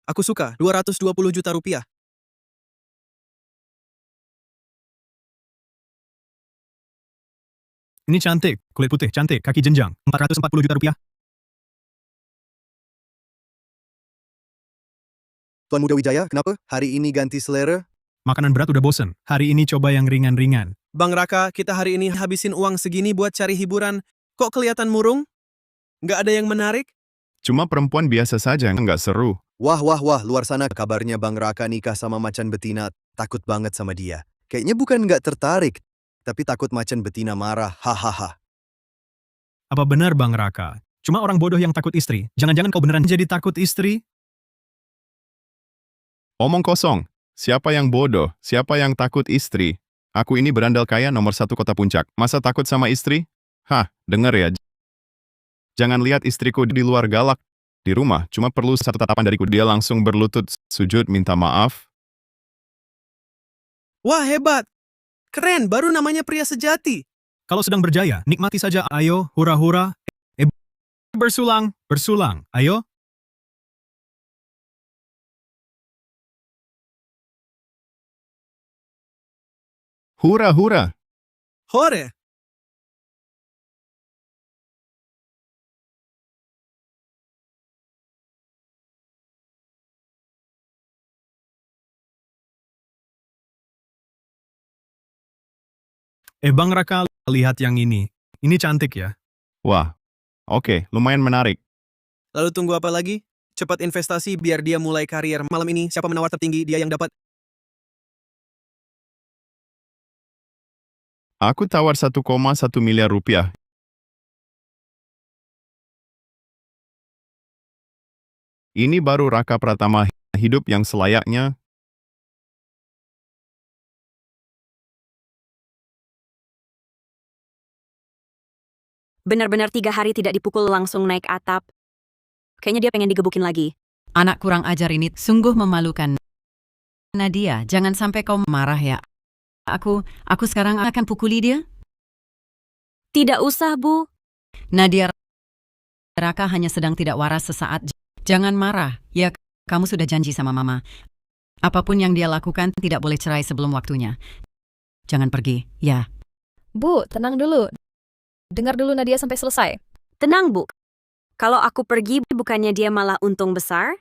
Aku suka, 220 juta rupiah. Ini cantik, kulit putih, cantik, kaki jenjang, 440 juta rupiah. Tuan Muda Wijaya, kenapa? Hari ini ganti selera? Makanan berat udah bosen, hari ini coba yang ringan-ringan. Bang Raka, kita hari ini habisin uang segini buat cari hiburan. Kok kelihatan murung? Nggak ada yang menarik? Cuma perempuan biasa saja, nggak seru. Wah, luar sana kabarnya Bang Raka nikah sama macan betina. Takut banget sama dia. Kayaknya bukan nggak tertarik, tapi takut macan betina marah. Hahaha. Apa benar Bang Raka? Cuma orang bodoh yang takut istri. Jangan-jangan kau beneran jadi takut istri? Omong kosong. Siapa yang bodoh? Siapa yang takut istri? Aku ini berandal kaya nomor 1 kota Puncak. Masa takut sama istri? Hah, denger ya. Jangan lihat istriku di luar galak. Di rumah, cuma perlu satu tatapan dariku. Dia langsung berlutut, sujud, minta maaf. Wah, hebat! Keren, baru namanya pria sejati. Kalau sedang berjaya, nikmati saja. Ayo, hura-hura. Bersulang, bersulang. Ayo. Hura-hura. Hore! Bang Raka, lihat yang ini. Ini cantik ya. Wah, oke, lumayan menarik. Lalu tunggu apa lagi? Cepat investasi biar dia mulai karier. Malam ini siapa menawar tertinggi, dia yang dapat. Aku tawar 1,1 miliar rupiah. Ini baru Raka Pratama, hidup yang selayaknya. Benar-benar 3 hari tidak dipukul langsung naik atap. Kayaknya dia pengen digebukin lagi. Anak kurang ajar ini sungguh memalukan. Nadia, jangan sampai kau marah ya. Aku sekarang akan pukuli dia. Tidak usah, Bu. Nadia, Raka hanya sedang tidak waras sesaat. Jangan marah. Ya, kamu sudah janji sama Mama. Apapun yang dia lakukan tidak boleh cerai sebelum waktunya. Jangan pergi, ya. Bu, tenang dulu. Dengar dulu Nadia sampai selesai. Tenang, Bu. Kalau aku pergi, bukannya dia malah untung besar?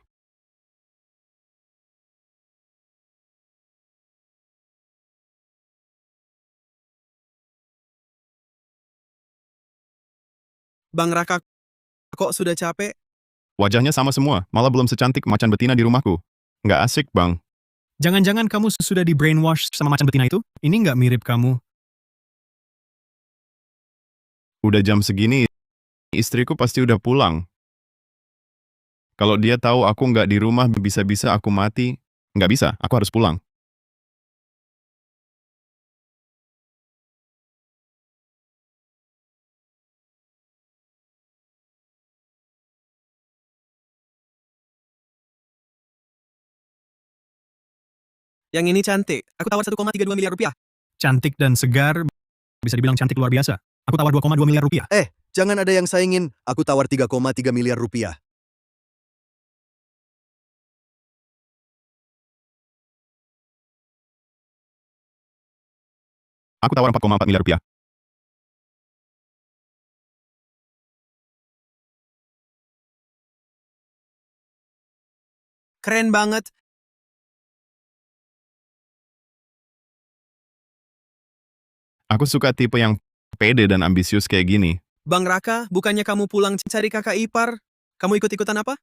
Bang Raka, kok sudah capek? Wajahnya sama semua, malah belum secantik macan betina di rumahku. Nggak asik, Bang. Jangan-jangan kamu sudah di brainwash sama macan betina itu? Ini nggak mirip kamu. Udah jam segini, istriku pasti udah pulang. Kalau dia tahu aku nggak di rumah, bisa-bisa aku mati. Nggak bisa, aku harus pulang. Yang ini cantik. Aku tawar 1,32 miliar rupiah. Cantik dan segar, bisa dibilang cantik luar biasa. Aku tawar 2,2 miliar rupiah. Jangan ada yang saingin. Aku tawar 3,3 miliar rupiah. Aku tawar 4,4 miliar rupiah. Keren banget. Aku suka tipe yang pede dan ambisius kayak gini. Bang Raka, bukannya kamu pulang cari kakak ipar? Kamu ikut-ikutan apa?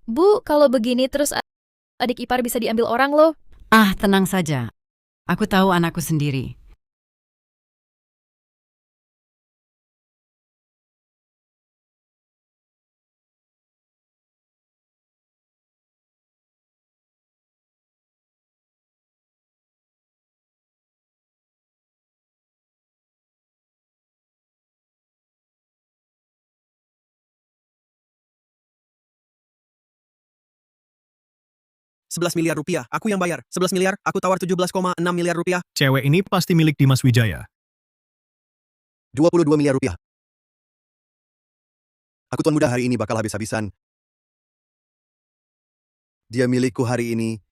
Bu, kalau begini terus adik ipar bisa diambil orang loh. Ah, tenang saja. Aku tahu anakku sendiri. Rp11 miliar rupiah. Aku yang bayar. 11 miliar, aku tawar 17,6 miliar rupiah. Cewek ini pasti milik Dimas Wijaya. 22 miliar rupiah. Aku tuan muda hari ini bakal habis-habisan. Dia milikku hari ini.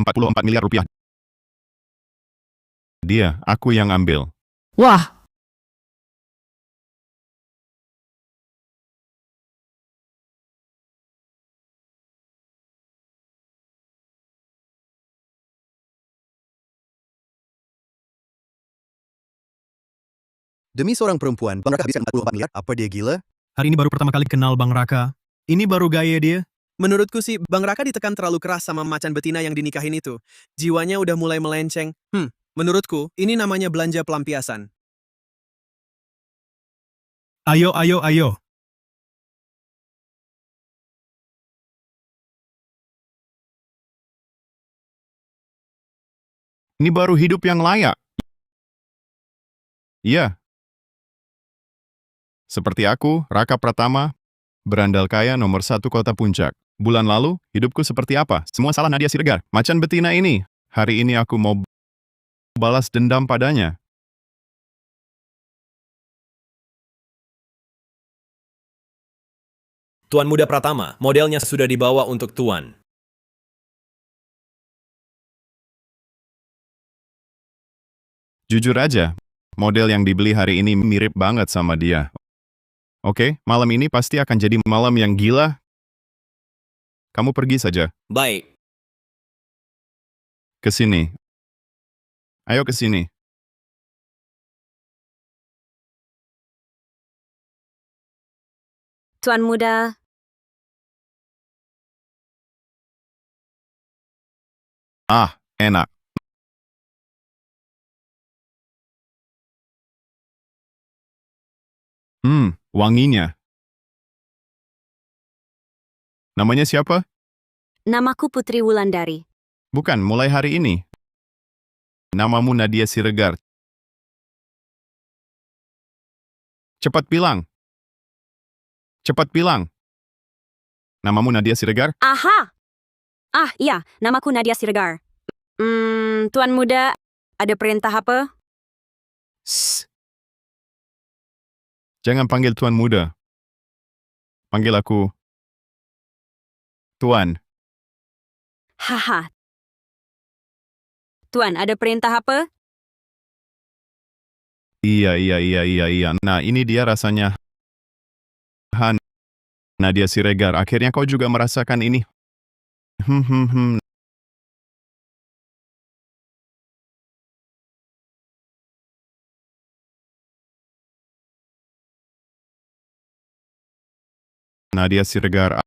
44 miliar rupiah. Dia, aku yang ambil. Wah, Demi seorang perempuan, Bang Raka habiskan 44 miliar. Apa dia gila? Hari ini baru pertama kali kenal Bang Raka. Ini baru gaya dia. Menurutku sih, Bang Raka ditekan terlalu keras sama macan betina yang dinikahin itu. Jiwanya udah mulai melenceng. Menurutku, ini namanya belanja pelampiasan. Ayo, ayo, ayo. Ini baru hidup yang layak. Iya. Seperti aku, Raka Pratama, berandal kaya nomor 1 kota Puncak. Bulan lalu, hidupku seperti apa? Semua salah Nadia Siregar. Macan betina ini. Hari ini aku mau balas dendam padanya. Tuan Muda Pratama, modelnya sudah dibawa untuk Tuan. Jujur aja, model yang dibeli hari ini mirip banget sama dia. Oke, malam ini pasti akan jadi malam yang gila. Kamu pergi saja. Baik. Ke sini. Ayo ke sini. Tuan Muda, Ah, enak. Wanginya. Namanya siapa? namaku Putri Wulandari. Bukan, mulai hari ini. Namamu Nadia Siregar. Cepat bilang. Cepat bilang. Namamu Nadia Siregar? Aha! Ah, iya, namaku Nadia Siregar. Tuan Muda, ada perintah apa? Shh. Jangan panggil Tuan Muda. Panggil aku Tuan. Haha. Tuan, ada perintah apa? Iya. Nah, ini dia rasanya. Han. Nadia Siregar, akhirnya kau juga merasakan ini. Nadia Siregar.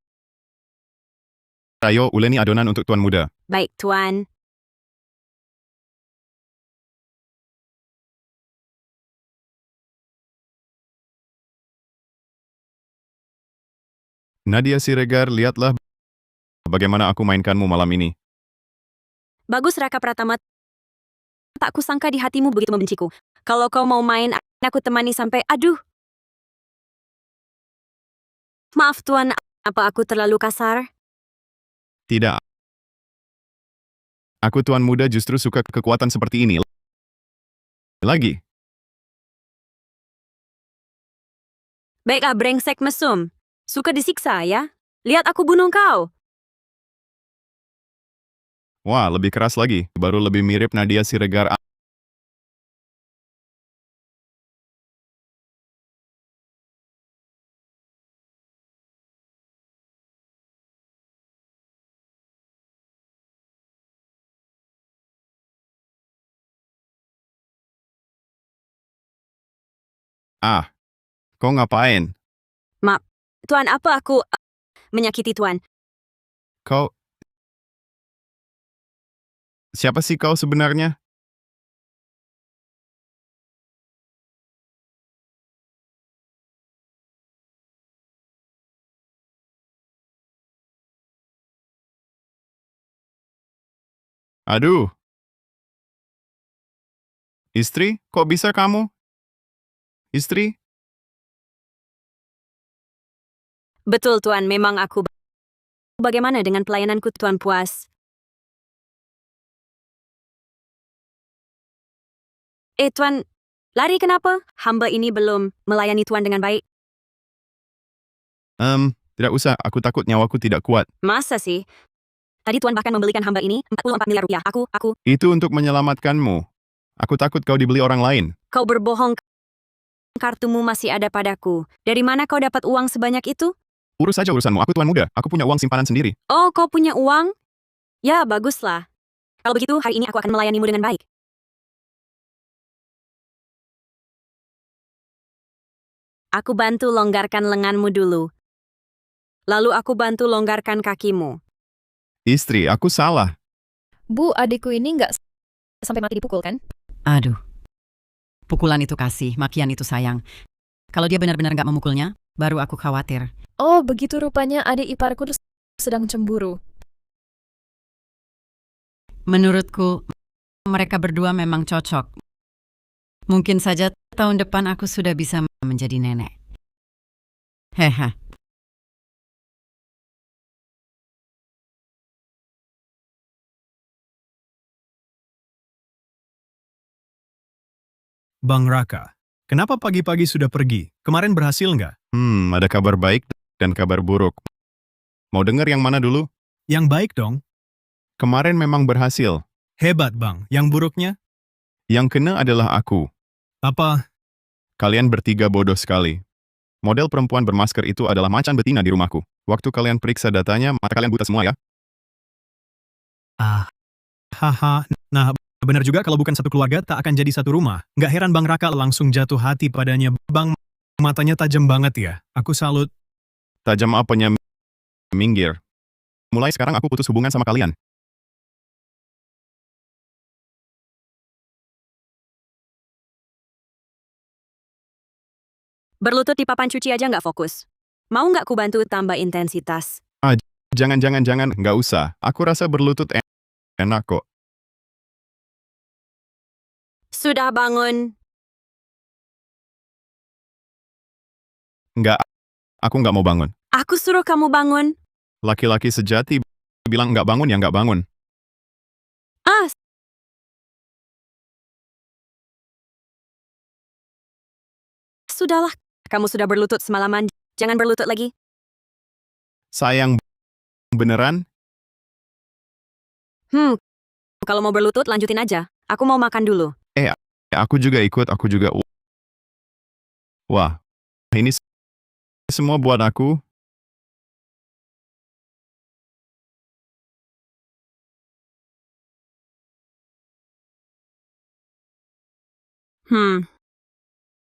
Ayo, uleni adonan untuk Tuan Muda. Baik, Tuan. Nadia Siregar, lihatlah bagaimana aku mainkanmu malam ini. Bagus, Raka Pratama. Tak kusangka di hatimu begitu membenciku. Kalau kau mau main, aku temani sampai... Aduh! Maaf, Tuan. Apa aku terlalu kasar? Tidak. Aku Tuan Muda justru suka kekuatan seperti ini. Lagi. Baiklah, brengsek mesum. Suka disiksa, ya? Lihat aku bunuh kau. Wah, lebih keras lagi. Baru lebih mirip Nadia Siregar. Ah, kau ngapain? Maaf. Tuan, apa aku menyakiti Tuan? Kau... Siapa sih kau sebenarnya? Aduh. Istri, kok bisa kamu? Istri? Betul, Tuan. Memang aku... Bagaimana dengan pelayananku, Tuan Puas? Tuan, Lari kenapa? Hamba ini belum melayani Tuan dengan baik. Tidak usah, aku takut nyawaku tidak kuat. Masa sih? Tadi Tuan bahkan membelikan hamba ini 44 miliar rupiah. Aku. Itu untuk menyelamatkanmu. Aku takut kau dibeli orang lain. Kau berbohong. Kartumu masih ada padaku. Dari mana kau dapat uang sebanyak itu? Urus saja urusanmu, aku tuan muda. Aku punya uang simpanan sendiri. Oh, kau punya uang? Ya, baguslah. Kalau begitu, hari ini aku akan melayanimu dengan baik. Aku bantu longgarkan lenganmu dulu. Lalu aku bantu longgarkan kakimu. Istri, aku salah. Bu, adikku ini nggak sampai mati dipukul kan? Aduh. Pukulan itu kasih, makian itu sayang. Kalau dia benar-benar nggak memukulnya, baru aku khawatir. Oh, begitu rupanya adik iparku sedang cemburu. Menurutku, mereka berdua memang cocok. Mungkin saja tahun depan aku sudah bisa menjadi nenek. Hehe. Bang Raka, kenapa pagi-pagi sudah pergi? Kemarin berhasil nggak? Ada kabar baik dan kabar buruk. Mau dengar yang mana dulu? Yang baik dong. Kemarin memang berhasil. Hebat bang. Yang buruknya? Yang kena adalah aku. Apa? Kalian bertiga bodoh sekali. Model perempuan bermasker itu adalah macan betina di rumahku. Waktu kalian periksa datanya, mata kalian buta semua ya. Haha. Nah, benar juga kalau bukan satu keluarga tak akan jadi satu rumah. Nggak heran Bang Raka langsung jatuh hati padanya. Bang, matanya tajam banget ya. Aku salut. Tajam apanya minggir. Mulai sekarang aku putus hubungan sama kalian. Berlutut di papan cuci aja nggak fokus. Mau nggak ku bantu tambah intensitas? Jangan, nggak usah. Aku rasa berlutut enak kok. Sudah bangun. Nggak, aku nggak mau bangun. Aku suruh kamu bangun. Laki-laki sejati bilang nggak bangun ya nggak bangun. Ah, sudahlah. Kamu sudah berlutut semalaman. Jangan berlutut lagi. Sayang, beneran? Kalau mau berlutut, lanjutin aja. Aku mau makan dulu. Aku juga ikut, aku juga. Wah, ini semua buat aku.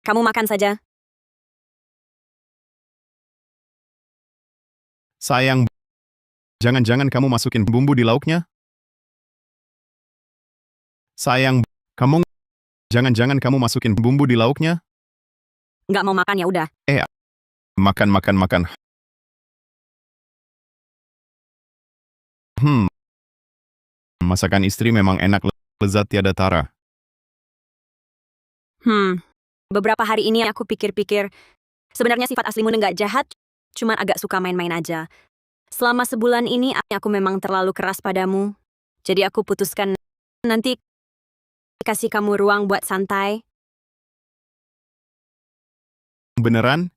Kamu makan saja. Sayang, jangan-jangan kamu masukin bumbu di lauknya? Sayang, jangan-jangan kamu masukin bumbu di lauknya? Nggak mau makan ya udah. Makan. Masakan istri memang enak, lezat tiada tara. Beberapa hari ini aku pikir-pikir, sebenarnya sifat aslimu nggak jahat, cuman agak suka main-main aja. Selama sebulan ini aku memang terlalu keras padamu. Jadi aku putuskan nanti kasih kamu ruang buat santai. Beneran?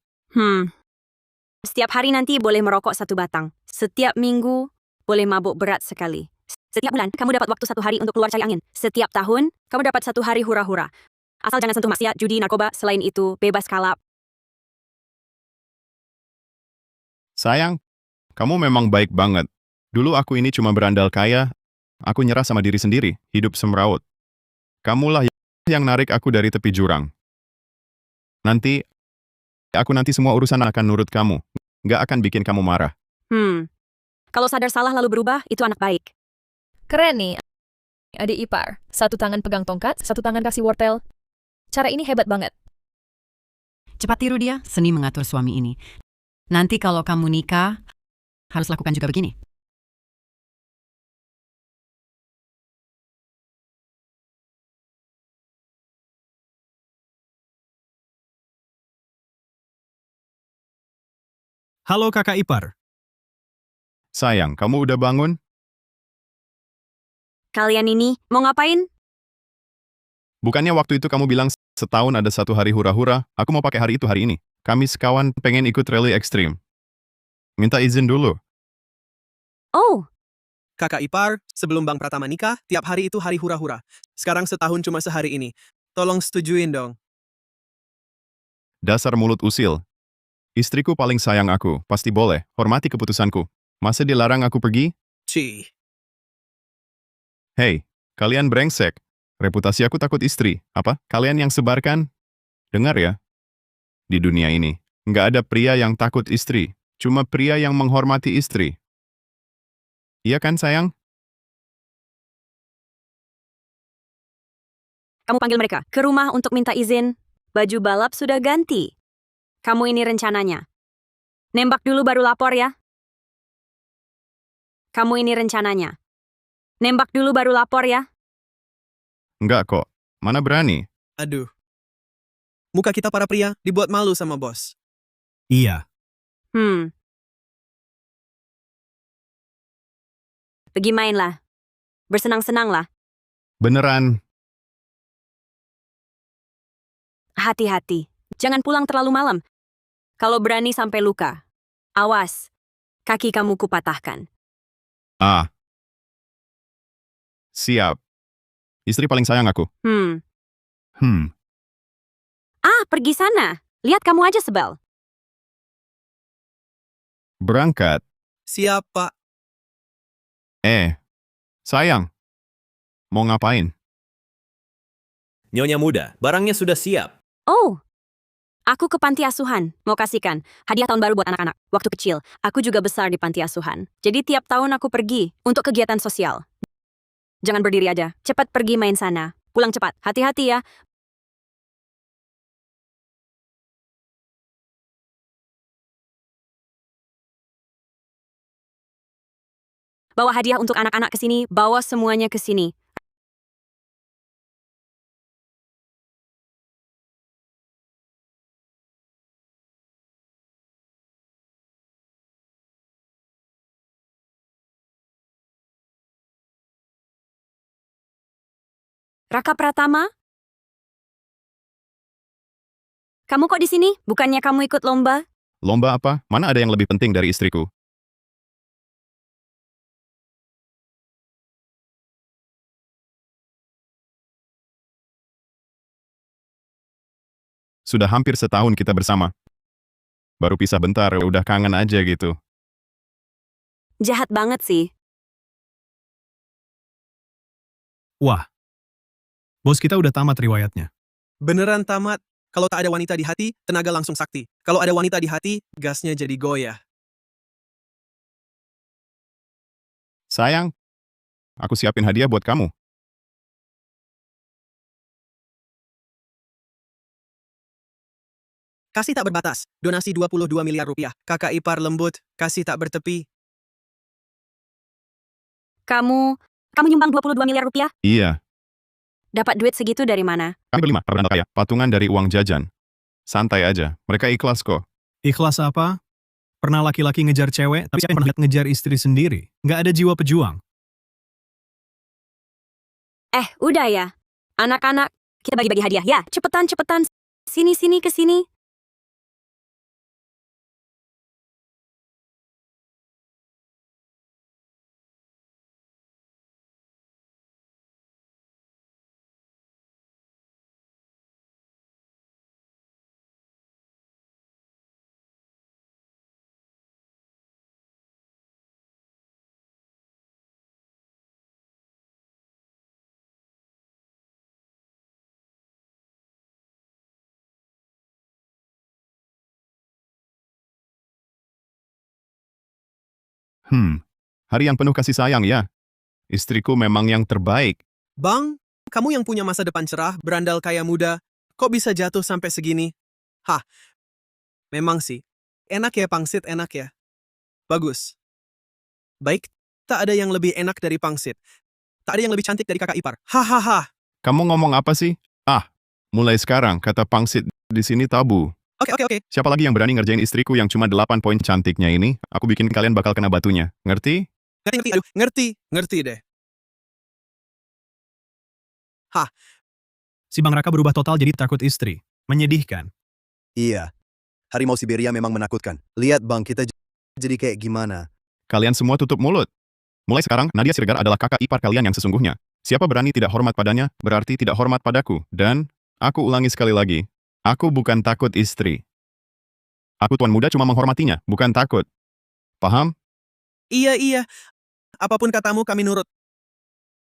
Setiap hari nanti boleh merokok 1 batang. Setiap minggu boleh mabuk berat sekali. Setiap bulan kamu dapat waktu 1 hari untuk keluar cari angin. Setiap tahun kamu dapat 1 hari hura-hura. Asal jangan sentuh maksiat, judi, narkoba. Selain itu, bebas kalap. Sayang, kamu memang baik banget. Dulu aku ini cuma berandal kaya, aku nyerah sama diri sendiri, hidup semeraut. Kamulah yang narik aku dari tepi jurang. Nanti semua urusan akan nurut kamu. Nggak akan bikin kamu marah. Kalau sadar salah lalu berubah, itu anak baik. Keren nih, adik ipar. 1 tangan pegang tongkat, 1 tangan kasih wortel. Cara ini hebat banget. Cepat tiru dia, seni mengatur suami ini. Nanti kalau kamu nikah, harus lakukan juga begini. Halo kakak ipar. Sayang, kamu udah bangun? Kalian ini mau ngapain? Bukannya waktu itu kamu bilang setahun ada satu hari hura-hura, aku mau pakai hari itu hari ini. Kami sekawan pengen ikut rally ekstrim. Minta izin dulu. Oh, Kakak ipar, sebelum Bang Pratama nikah, tiap hari itu hari hura-hura. Sekarang setahun cuma sehari ini. Tolong setujuin dong. Dasar mulut usil. Istriku paling sayang aku, pasti boleh. Hormati keputusanku. Masa dilarang aku pergi? Cih. Hei, kalian brengsek. Reputasi aku takut istri. Apa? Kalian yang sebarkan? Dengar ya. Di dunia ini, nggak ada pria yang takut istri. Cuma pria yang menghormati istri. Iya kan, sayang? kamu panggil mereka ke rumah untuk minta izin. Baju balap sudah ganti. Kamu ini rencananya. Nembak dulu baru lapor ya. Kamu ini rencananya. Nembak dulu baru lapor ya. Nggak kok. Mana berani? Aduh. Muka kita para pria dibuat malu sama bos. Iya. Pergi mainlah. Bersenang-senanglah. Beneran. Hati-hati. Jangan pulang terlalu malam. Kalau berani sampai luka. Awas. Kaki kamu kupatahkan. Ah. Siap. Istri paling sayang aku. Pergi sana. Lihat kamu aja sebel. Berangkat. Siap, Pak. Sayang. Mau ngapain? Nyonya muda, barangnya sudah siap. Oh. Aku ke panti asuhan. Mau kasihkan hadiah tahun baru buat anak-anak. Waktu kecil, aku juga besar di panti asuhan. Jadi tiap tahun aku pergi untuk kegiatan sosial. Jangan berdiri aja. Cepat pergi main sana. Pulang cepat. Hati-hati ya. Bawa hadiah untuk anak-anak ke sini. Bawa semuanya ke sini. Raka Pratama? Kamu kok di sini? Bukannya kamu ikut lomba? Lomba apa? Mana ada yang lebih penting dari istriku? Sudah hampir setahun kita bersama. Baru pisah bentar, udah kangen aja gitu. Jahat banget sih. Wah. Bos kita udah tamat riwayatnya. Beneran tamat. Kalau tak ada wanita di hati, tenaga langsung sakti. Kalau ada wanita di hati, gasnya jadi goyah. Sayang, aku siapin hadiah buat kamu. Kasih tak berbatas. Donasi 22 miliar rupiah. Kakak ipar lembut. Kasih tak bertepi. Kamu nyumbang 22 miliar rupiah? Iya, Dapat duit segitu dari mana? kami berlima, para beranda kaya. Patungan dari uang jajan. Santai aja, mereka ikhlas kok. Ikhlas apa? Pernah laki-laki ngejar cewek, tapi siapa yang pernah ngejar istri sendiri? Nggak ada jiwa pejuang. Udah ya. Anak-anak, kita bagi-bagi hadiah. Ya, cepetan. Sini, ke sini. Hari yang penuh kasih sayang ya. Istriku memang yang terbaik. Bang, kamu yang punya masa depan cerah, berandal kaya muda, kok bisa jatuh sampai segini? Hah, memang sih. Enak ya pangsit, enak ya. Bagus. Baik, tak ada yang lebih enak dari pangsit. Tak ada yang lebih cantik dari kakak ipar. Hahaha. Kamu ngomong apa sih? Mulai sekarang kata pangsit di sini tabu. Oke. Siapa lagi yang berani ngerjain istriku yang cuma 8 poin cantiknya ini? Aku bikin kalian bakal kena batunya. Ngerti? Ngerti deh. Hah. Si Bang Raka berubah total jadi takut istri. Menyedihkan. Iya. Harimau Siberia memang menakutkan. Lihat bang, kita jadi kayak gimana. Kalian semua tutup mulut. Mulai sekarang, Nadia Siregar adalah kakak ipar kalian yang sesungguhnya. Siapa berani tidak hormat padanya, berarti tidak hormat padaku. Dan, aku ulangi sekali lagi, aku bukan takut istri. Aku tuan muda cuma menghormatinya, bukan takut. Paham? Iya. Apapun katamu kami nurut.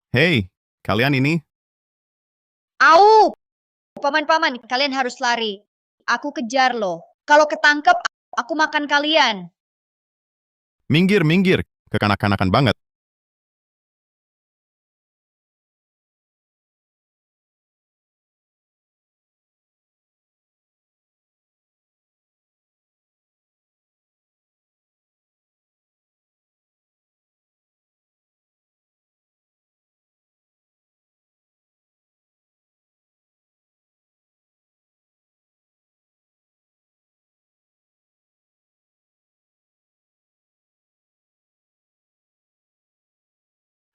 Hei, kalian ini, Au! Paman-paman, kalian harus lari. Aku kejar loh. Kalau ketangkep, aku makan kalian. minggir, kekanak-kanakan banget.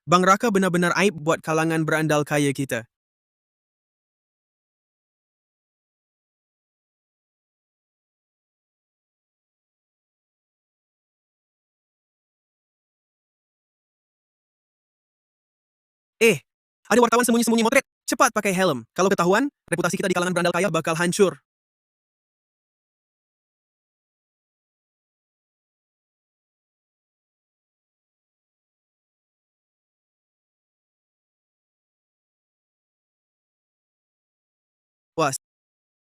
Bang Raka benar-benar aib buat kalangan berandal kaya kita. Ada wartawan sembunyi-sembunyi motret. Cepat pakai helm. Kalau ketahuan, reputasi kita di kalangan berandal kaya bakal hancur. Wah,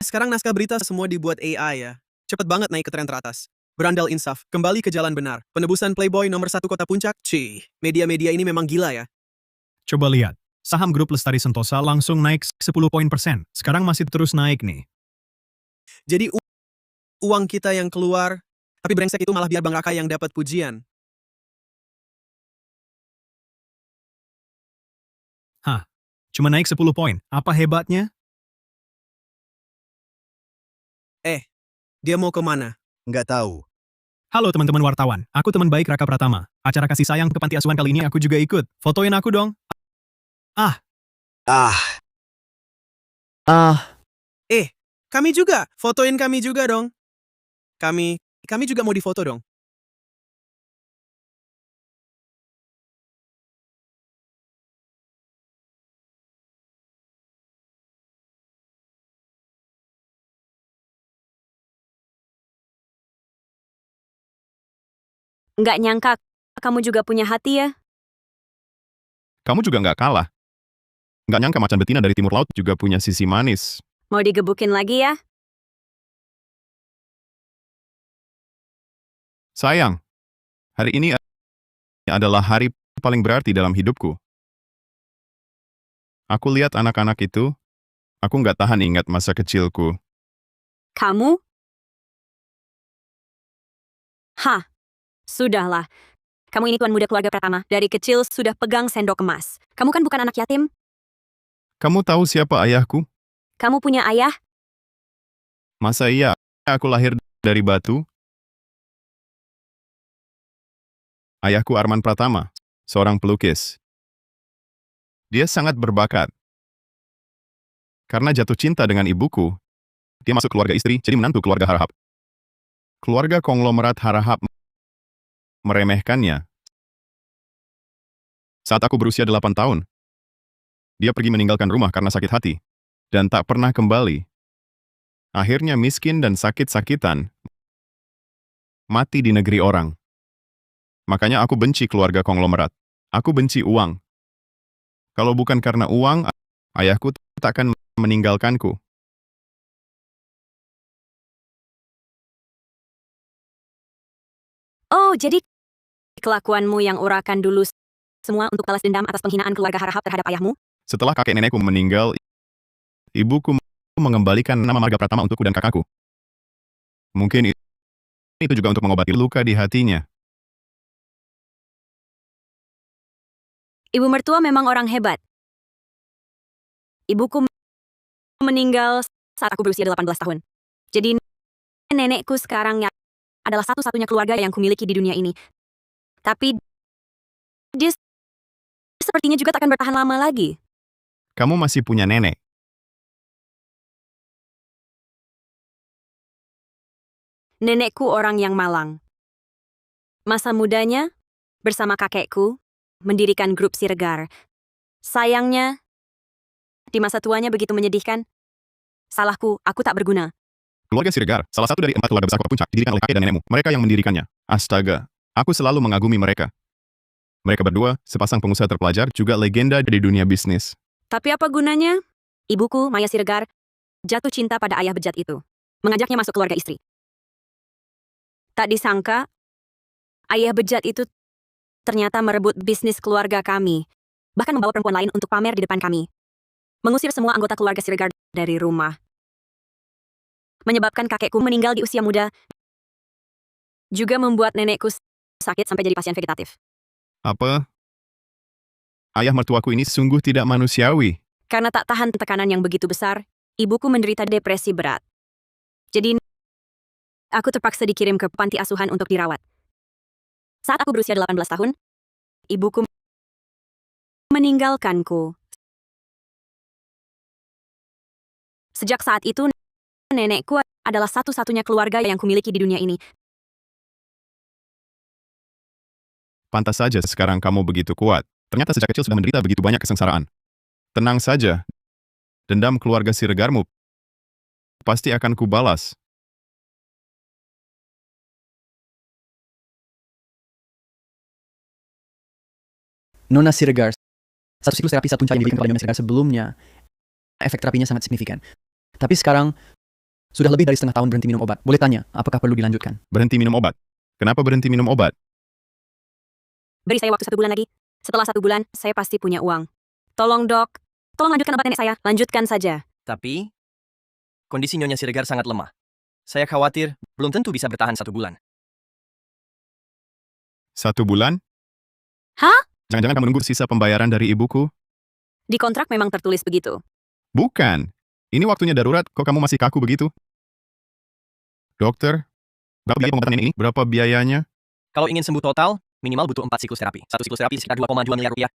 sekarang naskah berita semua dibuat AI ya. Cepet banget naik ke tren teratas. Berandal insaf, kembali ke jalan benar. Penebusan Playboy nomor 1 kota puncak. Cih, media-media ini memang gila ya. Coba lihat. Saham grup Lestari Sentosa langsung naik 10 poin persen. Sekarang masih terus naik nih. Jadi uang kita yang keluar, tapi brengsek itu malah biar Bang Raka yang dapat pujian. Hah, cuma naik 10 poin. Apa hebatnya? Dia mau kemana? Nggak tahu. Halo teman-teman wartawan, aku teman baik Raka Pratama. Acara kasih sayang ke panti asuhan kali ini aku juga ikut. Fotoin aku dong. Ah, Kami juga. Fotoin kami juga dong. Kami juga mau difoto dong. Nggak nyangka kamu juga punya hati ya. Kamu juga nggak kalah. Nggak nyangka macan betina dari timur laut juga punya sisi manis. Mau digebukin lagi ya? Sayang, hari ini adalah hari paling berarti dalam hidupku. Aku lihat anak-anak itu, aku nggak tahan ingat masa kecilku. Kamu? Hah, sudahlah. Kamu ini tuan muda keluarga Pratama. Dari kecil sudah pegang sendok emas. Kamu kan bukan anak yatim? Kamu tahu siapa ayahku? Kamu punya ayah? Masa iya aku lahir dari batu? Ayahku Arman Pratama, seorang pelukis. Dia sangat berbakat. Karena jatuh cinta dengan ibuku, dia masuk keluarga istri, jadi menantu keluarga Harahap. Keluarga konglomerat Harahap meremehkannya. Saat aku berusia 8 tahun, dia pergi meninggalkan rumah karena sakit hati, dan tak pernah kembali. Akhirnya miskin dan sakit-sakitan, mati di negeri orang. Makanya aku benci keluarga konglomerat. Aku benci uang. Kalau bukan karena uang, ayahku takkan meninggalkanku. Oh, jadi kelakuanmu yang urakan dulu semua untuk balas dendam atas penghinaan keluarga Harahap terhadap ayahmu? Setelah kakek nenekku meninggal, ibuku mengembalikan nama marga Pratama untukku dan kakakku. Mungkin itu juga untuk mengobati luka di hatinya. Ibu mertua memang orang hebat. Ibuku meninggal saat aku berusia 18 tahun. Jadi nenekku sekarang adalah satu-satunya keluarga yang kumiliki di dunia ini. Tapi dia sepertinya juga takkan bertahan lama lagi. Kamu masih punya nenek. Nenekku orang yang malang. Masa mudanya, bersama kakekku, mendirikan grup Siregar. Sayangnya, di masa tuanya begitu menyedihkan. Salahku, aku tak berguna. Keluarga Siregar, salah satu dari 4 keluarga besar kota puncak, didirikan oleh kakek dan nenekmu. Mereka yang mendirikannya. Astaga, aku selalu mengagumi mereka. Mereka berdua, sepasang pengusaha terpelajar, juga legenda di dunia bisnis. Tapi apa gunanya? Ibuku, Maya Siregar, jatuh cinta pada ayah bejat itu. Mengajaknya masuk keluarga istri. Tak disangka, ayah bejat itu ternyata merebut bisnis keluarga kami. Bahkan membawa perempuan lain untuk pamer di depan kami. Mengusir semua anggota keluarga Siregar dari rumah. Menyebabkan kakekku meninggal di usia muda. Juga membuat nenekku sakit sampai jadi pasien vegetatif. Apa? Ayah mertuaku ini sungguh tidak manusiawi. Karena tak tahan tekanan yang begitu besar, ibuku menderita depresi berat. Jadi, aku terpaksa dikirim ke panti asuhan untuk dirawat. Saat aku berusia 18 tahun, ibuku meninggalkanku. Sejak saat itu, nenekku adalah satu-satunya keluarga yang kumiliki di dunia ini. Pantas saja sekarang kamu begitu kuat. Ternyata sejak kecil sudah menderita begitu banyak kesengsaraan. Tenang saja. Dendam keluarga Siregarmu pasti akan kubalas. Nona Siregar, satu siklus terapi saat puncak yang diberikan kepada Nona Siregar sebelumnya, efek terapinya sangat signifikan. Tapi sekarang, sudah lebih dari setengah tahun berhenti minum obat. Boleh tanya, apakah perlu dilanjutkan? Berhenti minum obat. Kenapa berhenti minum obat? Beri saya waktu 1 bulan lagi. Setelah 1 bulan, saya pasti punya uang. Tolong dok, tolong lanjutkan obat nenek saya. Lanjutkan saja. Tapi, kondisi Nyonya Siregar sangat lemah. Saya khawatir belum tentu bisa bertahan 1 bulan. 1 bulan? Hah? Jangan-jangan kamu menunggu sisa pembayaran dari ibuku? Di kontrak memang tertulis begitu. Bukan. Ini waktunya darurat, kok kamu masih kaku begitu? Dokter, berapa biaya pengobatan ini? Berapa biayanya? Kalau ingin sembuh total, minimal butuh 4 siklus terapi. 1 siklus terapi sekitar 2,2 miliar rupiah.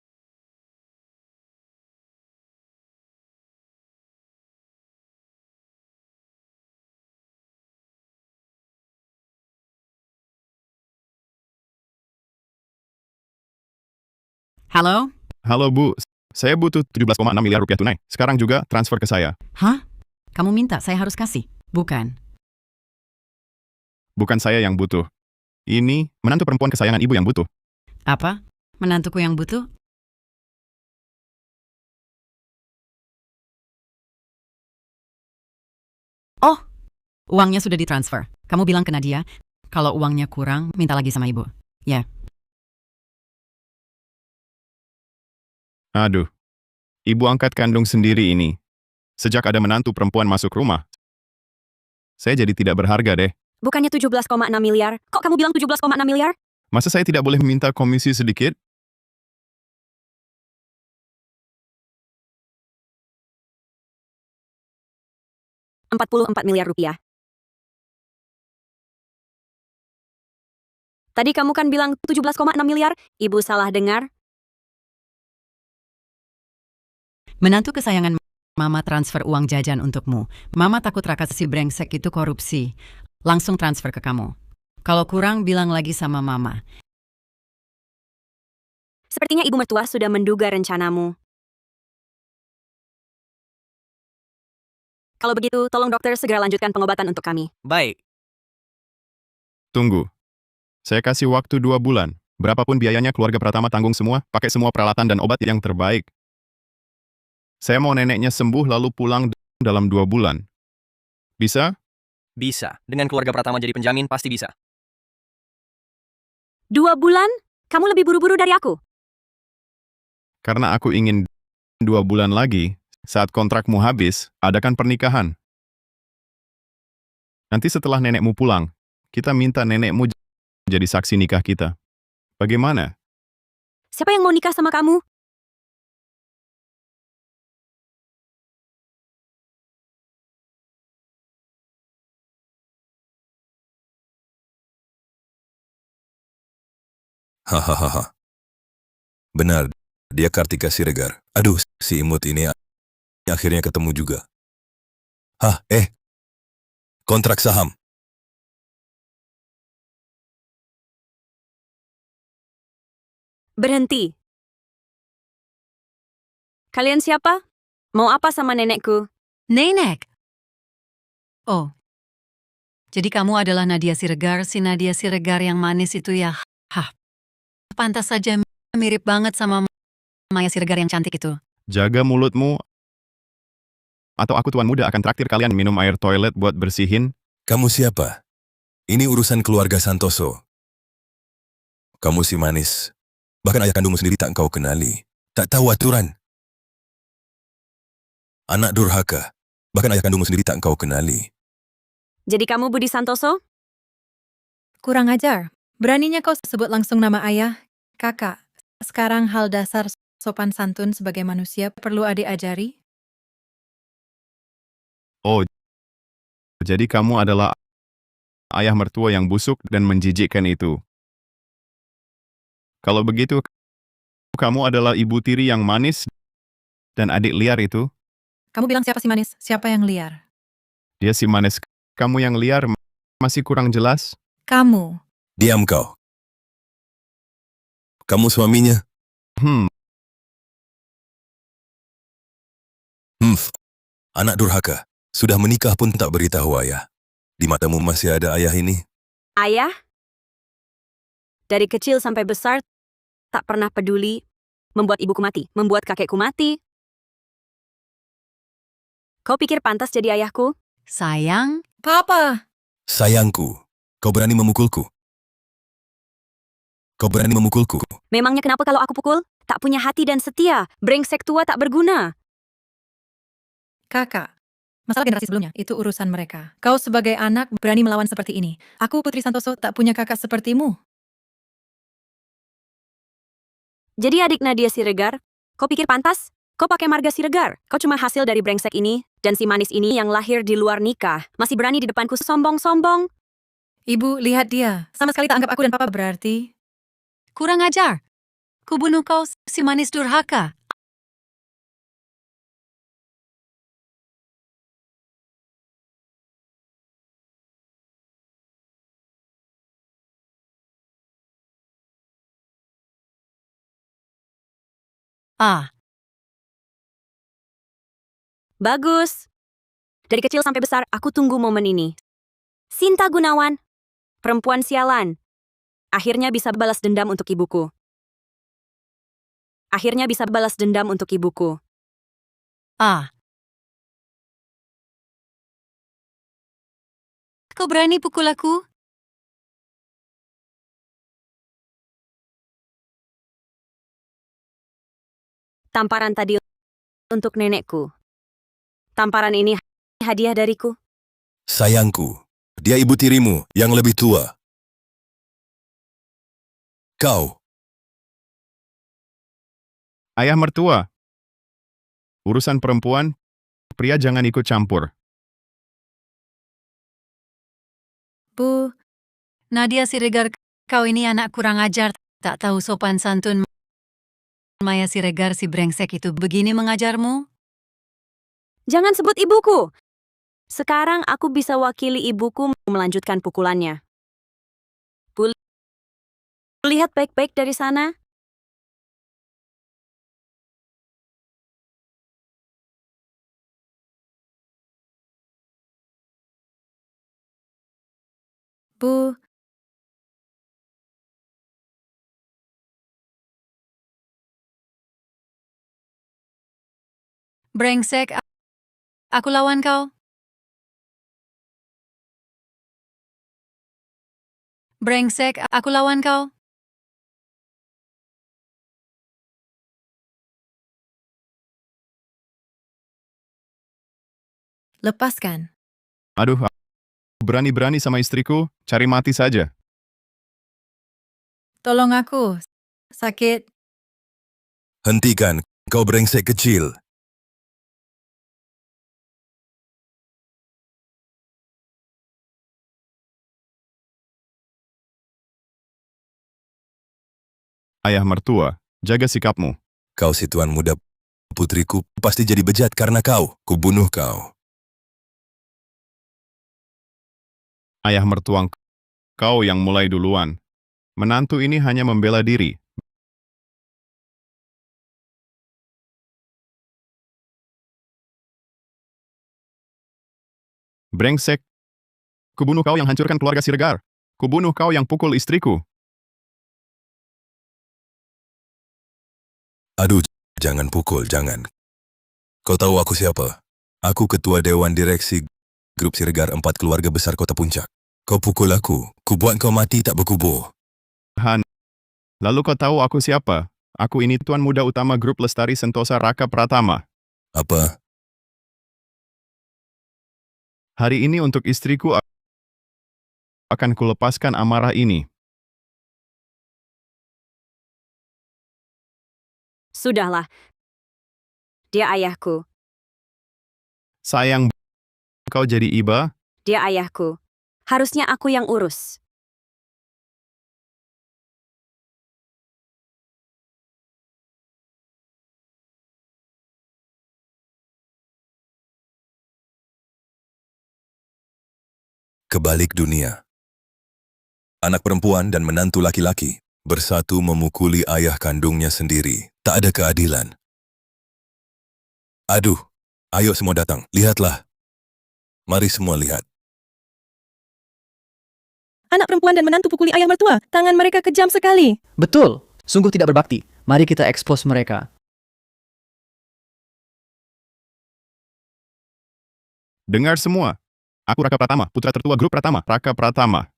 Halo? Halo Bu, saya butuh 17,6 miliar rupiah tunai. Sekarang juga transfer ke saya. Hah? Kamu minta saya harus kasih? Bukan. Bukan saya yang butuh. Ini menantu perempuan kesayangan ibu yang butuh. Apa? Menantuku yang butuh? Oh, uangnya sudah ditransfer. Kamu bilang ke Nadia, kalau uangnya kurang, minta lagi sama ibu. Ya. Aduh, ibu angkat kandung sendiri ini. Sejak ada menantu perempuan masuk rumah, saya jadi tidak berharga deh. Bukannya 17,6 miliar? Kok kamu bilang 17,6 miliar? Masa saya tidak boleh meminta komisi sedikit? Rp44 miliar rupiah. Tadi kamu kan bilang 17,6 miliar? Ibu salah dengar? Menantu kesayangan Mama transfer uang jajan untukmu. Mama takut Raka si brengsek itu korupsi. Langsung transfer ke kamu. Kalau kurang, bilang lagi sama Mama. Sepertinya ibu mertua sudah menduga rencanamu. Kalau begitu, tolong dokter segera lanjutkan pengobatan untuk kami. Baik. Tunggu. Saya kasih waktu 2 bulan. Berapapun biayanya keluarga Pratama tanggung semua, pakai semua peralatan dan obat yang terbaik. Saya mau neneknya sembuh lalu pulang dalam 2 bulan. Bisa? Bisa. Dengan keluarga Pratama jadi penjamin, pasti bisa. 2 bulan? Kamu lebih buru-buru dari aku. Karena aku ingin 2 bulan lagi, saat kontrakmu habis, adakan pernikahan. Nanti setelah nenekmu pulang, kita minta nenekmu jadi saksi nikah kita. Bagaimana? Siapa yang mau nikah sama kamu? Hahaha. Benar, dia Kartika Siregar. Aduh, si imut ini akhirnya ketemu juga. Kontrak saham. Berhenti. Kalian siapa? Mau apa sama nenekku? Nenek! Oh, jadi kamu adalah Nadia Siregar, si Nadia Siregar yang manis itu ya? Hah, pantas saja mirip banget sama Maya Siregar yang cantik itu. Jaga mulutmu, atau aku tuan muda akan traktir kalian minum air toilet buat bersihin. Kamu siapa? Ini urusan keluarga Santoso. Kamu si manis. Bahkan ayah kandungmu sendiri tak kau kenali. Tak tahu aturan. Anak durhaka. Bahkan ayah kandungmu sendiri tak kau kenali. Jadi kamu Budi Santoso? Kurang ajar. Beraninya kau sebut langsung nama ayah, kakak. Sekarang hal dasar sopan santun sebagai manusia perlu adik ajari. Oh, jadi kamu adalah ayah mertua yang busuk dan menjijikkan itu. Kalau begitu, kamu adalah ibu tiri yang manis dan adik liar itu. Kamu bilang siapa si manis, siapa yang liar? Dia si manis, kamu yang liar masih kurang jelas. Kamu. Diam kau. Kamu suaminya? Anak durhaka. Sudah menikah pun tak beritahu ayah. Di matamu masih ada ayah ini? Ayah? Dari kecil sampai besar, tak pernah peduli. Membuat ibuku mati, membuat kakekku mati. Kau pikir pantas jadi ayahku? Sayang, Papa. Sayangku, kau berani memukulku. Kau berani memukulku. Memangnya kenapa kalau aku pukul? Tak punya hati dan setia. Brengsek tua tak berguna. Kakak. Masalah generasi sebelumnya, itu urusan mereka. Kau sebagai anak berani melawan seperti ini. Aku Putri Santoso tak punya kakak sepertimu. Jadi adik Nadia Siregar, kau pikir pantas? Kau pakai marga Siregar. Kau cuma hasil dari brengsek ini, dan si manis ini yang lahir di luar nikah. Masih berani di depanku sombong-sombong. Ibu, lihat dia. Sama sekali tak anggap aku dan papa berarti. kurang ajar. Kubunuh kau, si manis durhaka. Ah, Bagus. Dari kecil sampai besar, aku tunggu momen ini. Sinta Gunawan, perempuan sialan. Akhirnya bisa balas dendam untuk ibuku. Akhirnya bisa balas dendam untuk ibuku. ah. Kau berani pukul aku? Tamparan tadi untuk nenekku. Tamparan ini hadiah dariku. Sayangku, dia ibu tirimu yang lebih tua. Kau, Ayah mertua. Urusan perempuan, pria jangan ikut campur. Bu, Nadia Siregar, kau ini anak kurang ajar, tak tahu sopan santun. Maya Siregar si brengsek itu begini mengajarmu? Jangan sebut ibuku. Sekarang aku bisa wakili ibuku melanjutkan pukulannya. Bu, lihat baik-baik dari sana. Bu. Brengsek, aku lawan kau. Brengsek, aku lawan kau. Lepaskan. Aduh, berani-berani sama istriku, cari mati saja. Tolong aku. Sakit. hentikan, kau brengsek kecil. Ayah mertua, jaga sikapmu. Kau si tuan muda, putriku pasti jadi bejat karena kau. Kubunuh kau. Ayah mertua, kau yang mulai duluan. Menantu ini hanya membela diri. Brengsek. Kubunuh kau yang hancurkan keluarga Siregar. Kubunuh kau yang pukul istriku. Aduh, jangan pukul, jangan. Kau tahu aku siapa? Aku ketua Dewan Direksi Grup Siregar 4 keluarga besar Kota Puncak. Kau pukul aku, ku buat kau mati tak berkubur. Han, lalu kau tahu aku siapa? Aku ini Tuan Muda Utama Grup Lestari Sentosa Raka Pratama. Apa? Hari ini untuk istriku akan kulepaskan amarah ini. Sudahlah. Dia ayahku. Sayang, kau jadi iba? Dia ayahku. Harusnya aku yang urus. Kebalik dunia. Anak perempuan dan menantu laki-laki bersatu memukuli ayah kandungnya sendiri. Tak ada keadilan. Aduh, ayo semua datang, lihatlah. Mari semua lihat. Anak perempuan dan menantu pukuli ayah mertua. Tangan mereka kejam sekali. Betul, sungguh tidak berbakti. Mari kita ekspos mereka. Dengar semua. Aku Raka Pratama, putra tertua Grup Pratama, Raka Pratama.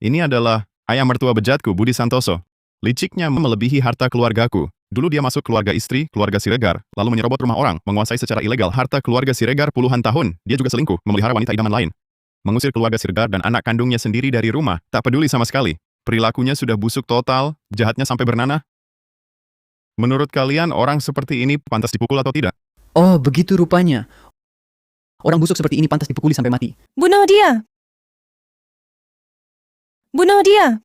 Ini adalah ayah mertua bejatku, Budi Santoso. Liciknya melebihi harta keluargaku. Dulu dia masuk keluarga istri, keluarga Siregar, lalu menyerobot rumah orang, menguasai secara ilegal harta keluarga Siregar puluhan tahun. Dia juga selingkuh, memelihara wanita idaman lain. Mengusir keluarga Siregar dan anak kandungnya sendiri dari rumah, tak peduli sama sekali. Perilakunya sudah busuk total, jahatnya sampai bernanah. Menurut kalian, orang seperti ini pantas dipukul atau tidak? Oh, begitu rupanya. Orang busuk seperti ini pantas dipukuli sampai mati. Bunuh dia! Bunuh dia!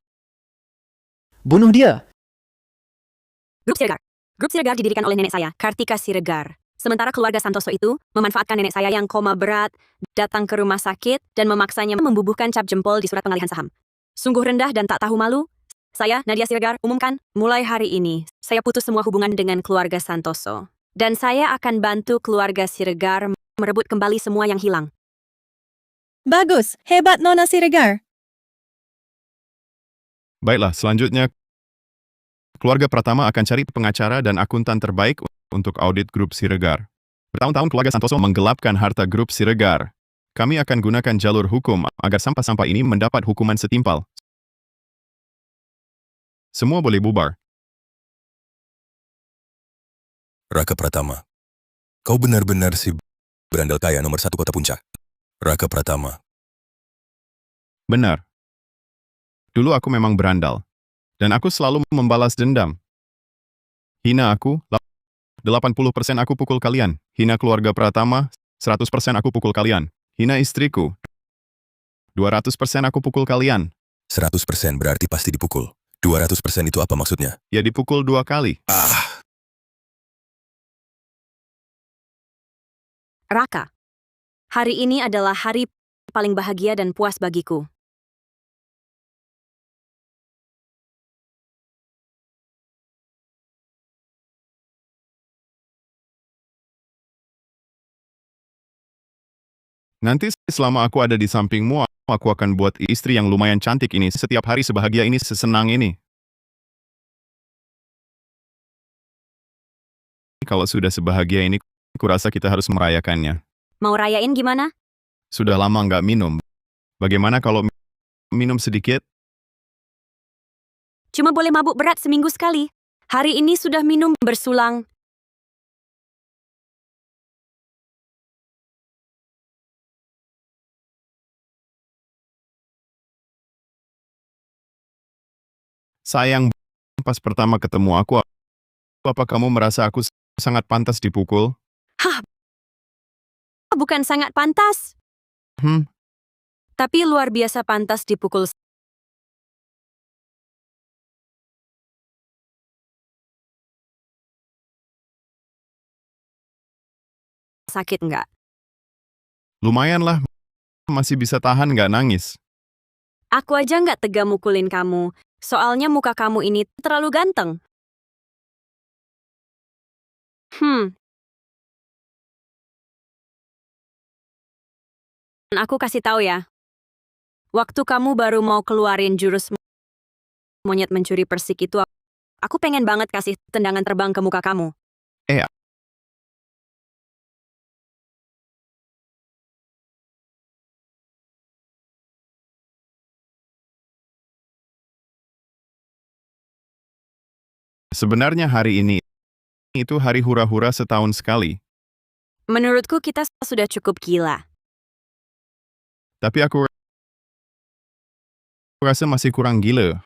Bunuh dia! Grup Siregar. Grup Siregar didirikan oleh nenek saya, Kartika Siregar. Sementara keluarga Santoso itu memanfaatkan nenek saya yang koma berat, datang ke rumah sakit, dan memaksanya membubuhkan cap jempol di surat pengalihan saham. Sungguh rendah dan tak tahu malu. Saya, Nadia Siregar, umumkan, mulai hari ini, saya putus semua hubungan dengan keluarga Santoso. Dan saya akan bantu keluarga Siregar merebut kembali semua yang hilang. Bagus, hebat Nona Siregar. Baiklah, selanjutnya keluarga Pratama akan cari pengacara dan akuntan terbaik untuk audit Grup Siregar. Bertahun-tahun keluarga Santoso menggelapkan harta Grup Siregar. Kami akan gunakan jalur hukum agar sampah-sampah ini mendapat hukuman setimpal. Semua boleh bubar. Raka Pratama. Kau benar-benar si berandal kaya nomor 1 Kota Puncak. Raka Pratama. Benar. Dulu aku memang berandal. Dan aku selalu membalas dendam. Hina aku, 80% aku pukul kalian. Hina keluarga Pratama, 100% aku pukul kalian. Hina istriku, 200% aku pukul kalian. 100% berarti pasti dipukul. 200% itu apa maksudnya? Ya dipukul 2 kali. Raka, hari ini adalah hari paling bahagia dan puas bagiku. Nanti selama aku ada di sampingmu, aku akan buat istri yang lumayan cantik ini setiap hari sebahagia ini, sesenang ini. Kalau sudah sebahagia ini, kurasa kita harus merayakannya. Mau rayain gimana? Sudah lama nggak minum. Bagaimana kalau minum sedikit? Cuma boleh mabuk berat seminggu sekali. Hari ini sudah minum bersulang. Sayang, pas pertama ketemu aku, apa kamu merasa aku sangat pantas dipukul? Hah? Bukan sangat pantas. Tapi luar biasa pantas dipukul. Sakit nggak? Lumayan lah, masih bisa tahan nggak nangis. Aku aja nggak tega mukulin kamu. Soalnya muka kamu ini terlalu ganteng. aku kasih tahu ya. Waktu kamu baru mau keluarin jurus monyet mencuri persik itu, aku pengen banget kasih tendangan terbang ke muka kamu. Sebenarnya hari ini itu hari hura-hura setahun sekali. Menurutku kita sudah cukup gila. Tapi aku rasa masih kurang gila.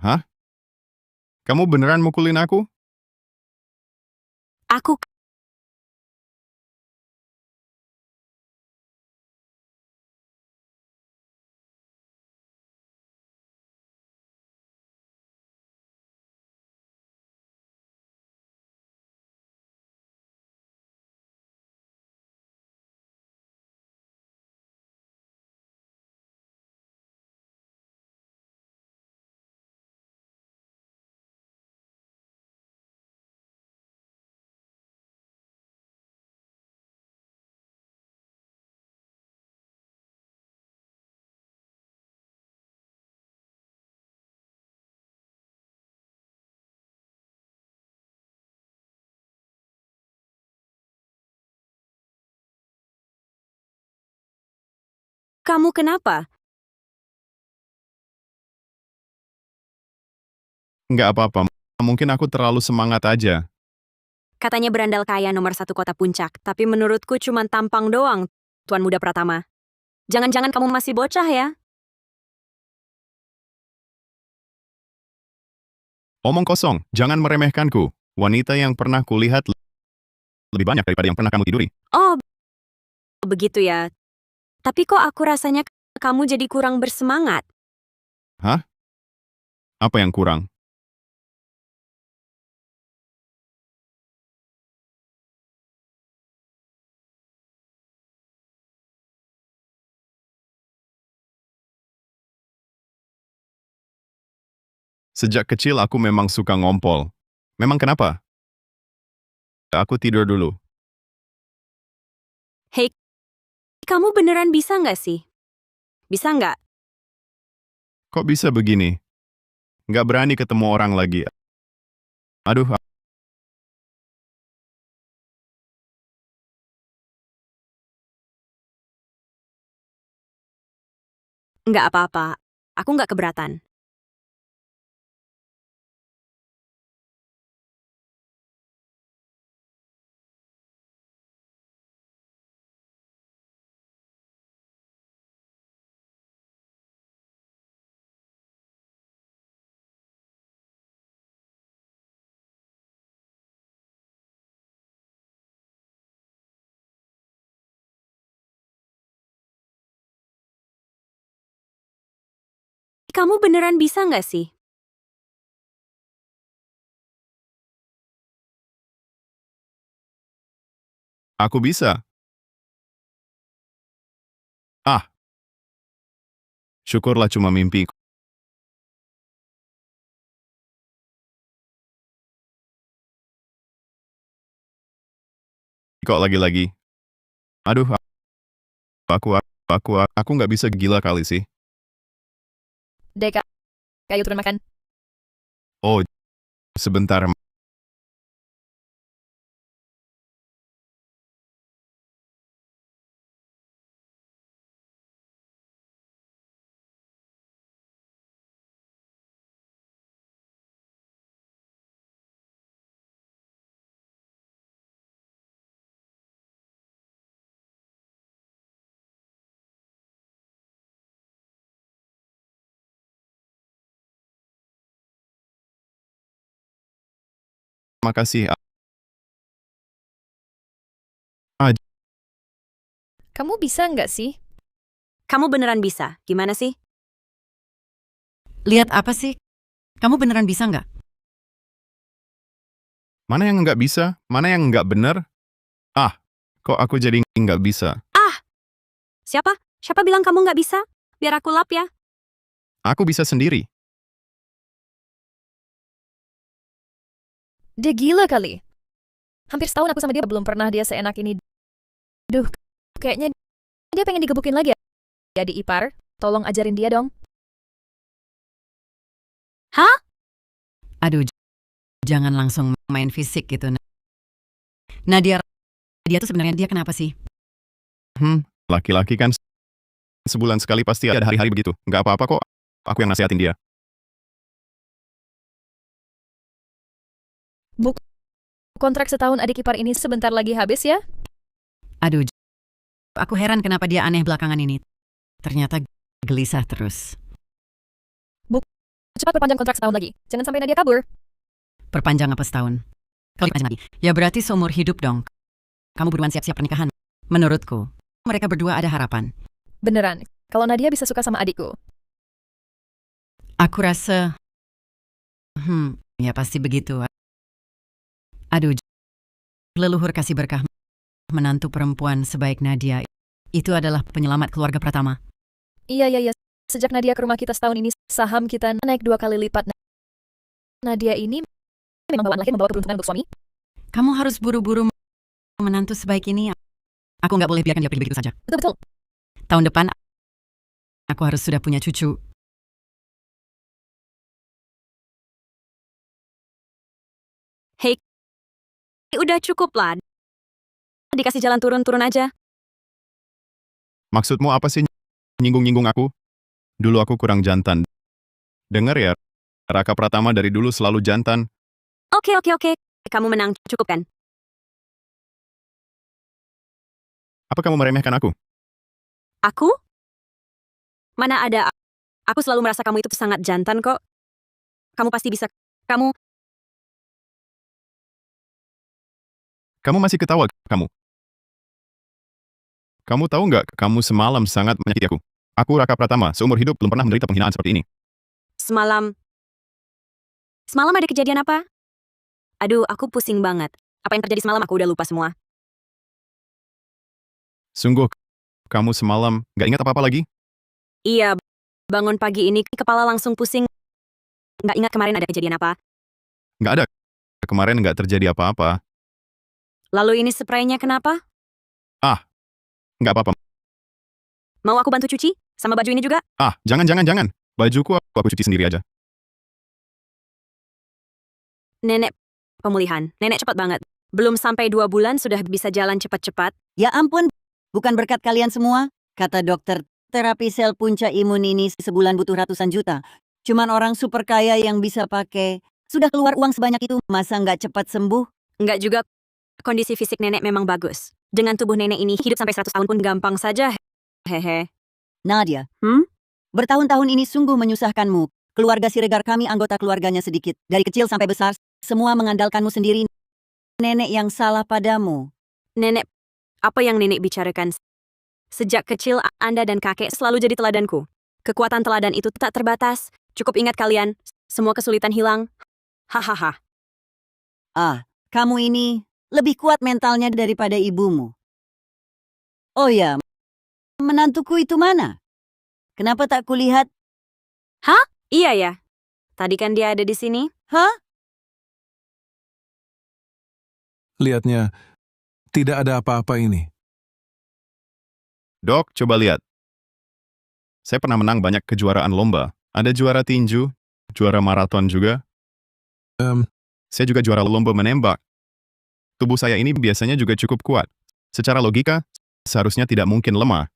Hah? Kamu beneran mukulin aku? Aku Kamu kenapa? Nggak apa-apa, mungkin aku terlalu semangat aja. Katanya berandal kaya nomor 1 kota Puncak, tapi menurutku cuma tampang doang, Tuan Muda Pratama. Jangan-jangan kamu masih bocah ya? Omong kosong, jangan meremehkanku. Wanita yang pernah kulihat lebih banyak daripada yang pernah kamu tiduri. Oh, begitu ya. Tapi kok aku rasanya kamu jadi kurang bersemangat. Hah? Apa yang kurang? Sejak kecil aku memang suka ngompol. Memang kenapa? Aku tidur dulu. Hei, kamu beneran bisa nggak sih? Bisa nggak? Kok bisa begini? Nggak berani ketemu orang lagi. Aduh, Nggak apa-apa. Aku nggak keberatan. Kamu beneran bisa nggak sih? aku bisa. Ah, syukurlah cuma mimpi. Kok lagi-lagi? Aduh, aku nggak bisa gila kali sih. Deka, ayo turun makan. Oh, sebentar. Makasih. Kamu bisa nggak sih? Kamu beneran bisa. Gimana sih? Lihat apa sih? Kamu beneran bisa nggak? Mana yang nggak bisa? Mana yang nggak bener? Ah, kok aku jadi nggak bisa? Siapa? Siapa bilang kamu nggak bisa? Biar aku lap ya. Aku bisa sendiri. Dia gila kali. Hampir setahun aku sama dia belum pernah dia seenak ini. Duh, kayaknya dia pengen digebukin lagi ya. Adik ipar, tolong ajarin dia dong. Hah? Aduh, jangan langsung main fisik gitu. Nadia, dia tuh sebenarnya dia kenapa sih? Laki-laki kan sebulan sekali pasti ada hari-hari begitu. Nggak apa-apa kok, aku yang nasihatin dia. Kontrak setahun adik ipar ini sebentar lagi habis ya? Aduh, aku heran kenapa dia aneh belakangan ini. Ternyata gelisah terus. Cepat perpanjang kontrak setahun lagi. Jangan sampai Nadia kabur. Perpanjang apa setahun? Kalau dipanjang lagi, ya berarti seumur hidup dong. Kamu buruan siap-siap pernikahan. Menurutku, mereka berdua ada harapan. Beneran, kalau Nadia bisa suka sama adikku. Aku rasa... ya pasti begitu. Aduh, leluhur kasih berkah menantu perempuan sebaik Nadia. Itu adalah penyelamat keluarga Pratama. Iya. Sejak Nadia ke rumah kita setahun ini, saham kita naik 2 kali lipat. Nadia ini memang bawaan laki membawa keberuntungan untuk suami. Kamu harus buru-buru menantu sebaik ini. Aku nggak boleh biarkan dia pergi begitu saja. Betul. Tahun depan, aku harus sudah punya cucu. Hei, udah cukup lah. Dikasih jalan turun-turun aja. Maksudmu apa sih nyinggung-nyinggung aku? Dulu aku kurang jantan. Dengar ya, Raka Pratama dari dulu selalu jantan. Oke. Kamu menang, cukup kan? Apa kamu meremehkan aku? Aku? Mana ada. Aku selalu merasa kamu itu sangat jantan kok. Kamu pasti bisa. Kamu Masih ketawa, kamu? Kamu tahu nggak, kamu semalam sangat menyakiti aku. Aku Raka Pratama, seumur hidup belum pernah menderita penghinaan seperti ini. Semalam ada kejadian apa? Aduh, aku pusing banget. Apa yang terjadi semalam aku udah lupa semua. Sungguh, kamu semalam nggak ingat apa-apa lagi? Iya, bangun pagi ini kepala langsung pusing. Nggak ingat kemarin ada kejadian apa. Nggak ada. Kemarin nggak terjadi apa-apa. Lalu ini spraynya kenapa? Nggak apa-apa. Mau aku bantu cuci? Sama baju ini juga? Jangan. Bajuku aku cuci sendiri aja. Nenek, pemulihan. Nenek cepat banget. Belum sampai 2 bulan sudah bisa jalan cepat-cepat. Ya ampun, bukan berkat kalian semua. Kata dokter, terapi sel punca imun ini sebulan butuh ratusan juta. Cuman orang super kaya yang bisa pakai. Sudah keluar uang sebanyak itu, masa nggak cepat sembuh? Nggak juga. Kondisi fisik nenek memang bagus. Dengan tubuh nenek ini, hidup sampai 100 tahun pun gampang saja. Hehe. Nadia, bertahun-tahun ini sungguh menyusahkanmu. Keluarga Siregar kami anggota keluarganya sedikit. Dari kecil sampai besar, semua mengandalkanmu sendiri. Nenek yang salah padamu. Nenek, apa yang nenek bicarakan? Sejak kecil, Anda dan kakek selalu jadi teladanku. Kekuatan teladan itu tak terbatas. Cukup ingat kalian, semua kesulitan hilang. Hahaha. Kamu ini lebih kuat mentalnya daripada ibumu. Oh ya, menantuku itu mana? Kenapa tak kulihat? Hah? Iya ya. Tadi kan dia ada di sini. Hah? Lihatnya, tidak ada apa-apa ini. Dok, coba lihat. Saya pernah menang banyak kejuaraan lomba. Ada juara tinju, juara maraton juga. Saya juga juara lomba menembak. Tubuh saya ini biasanya juga cukup kuat. Secara logika, seharusnya tidak mungkin lemah.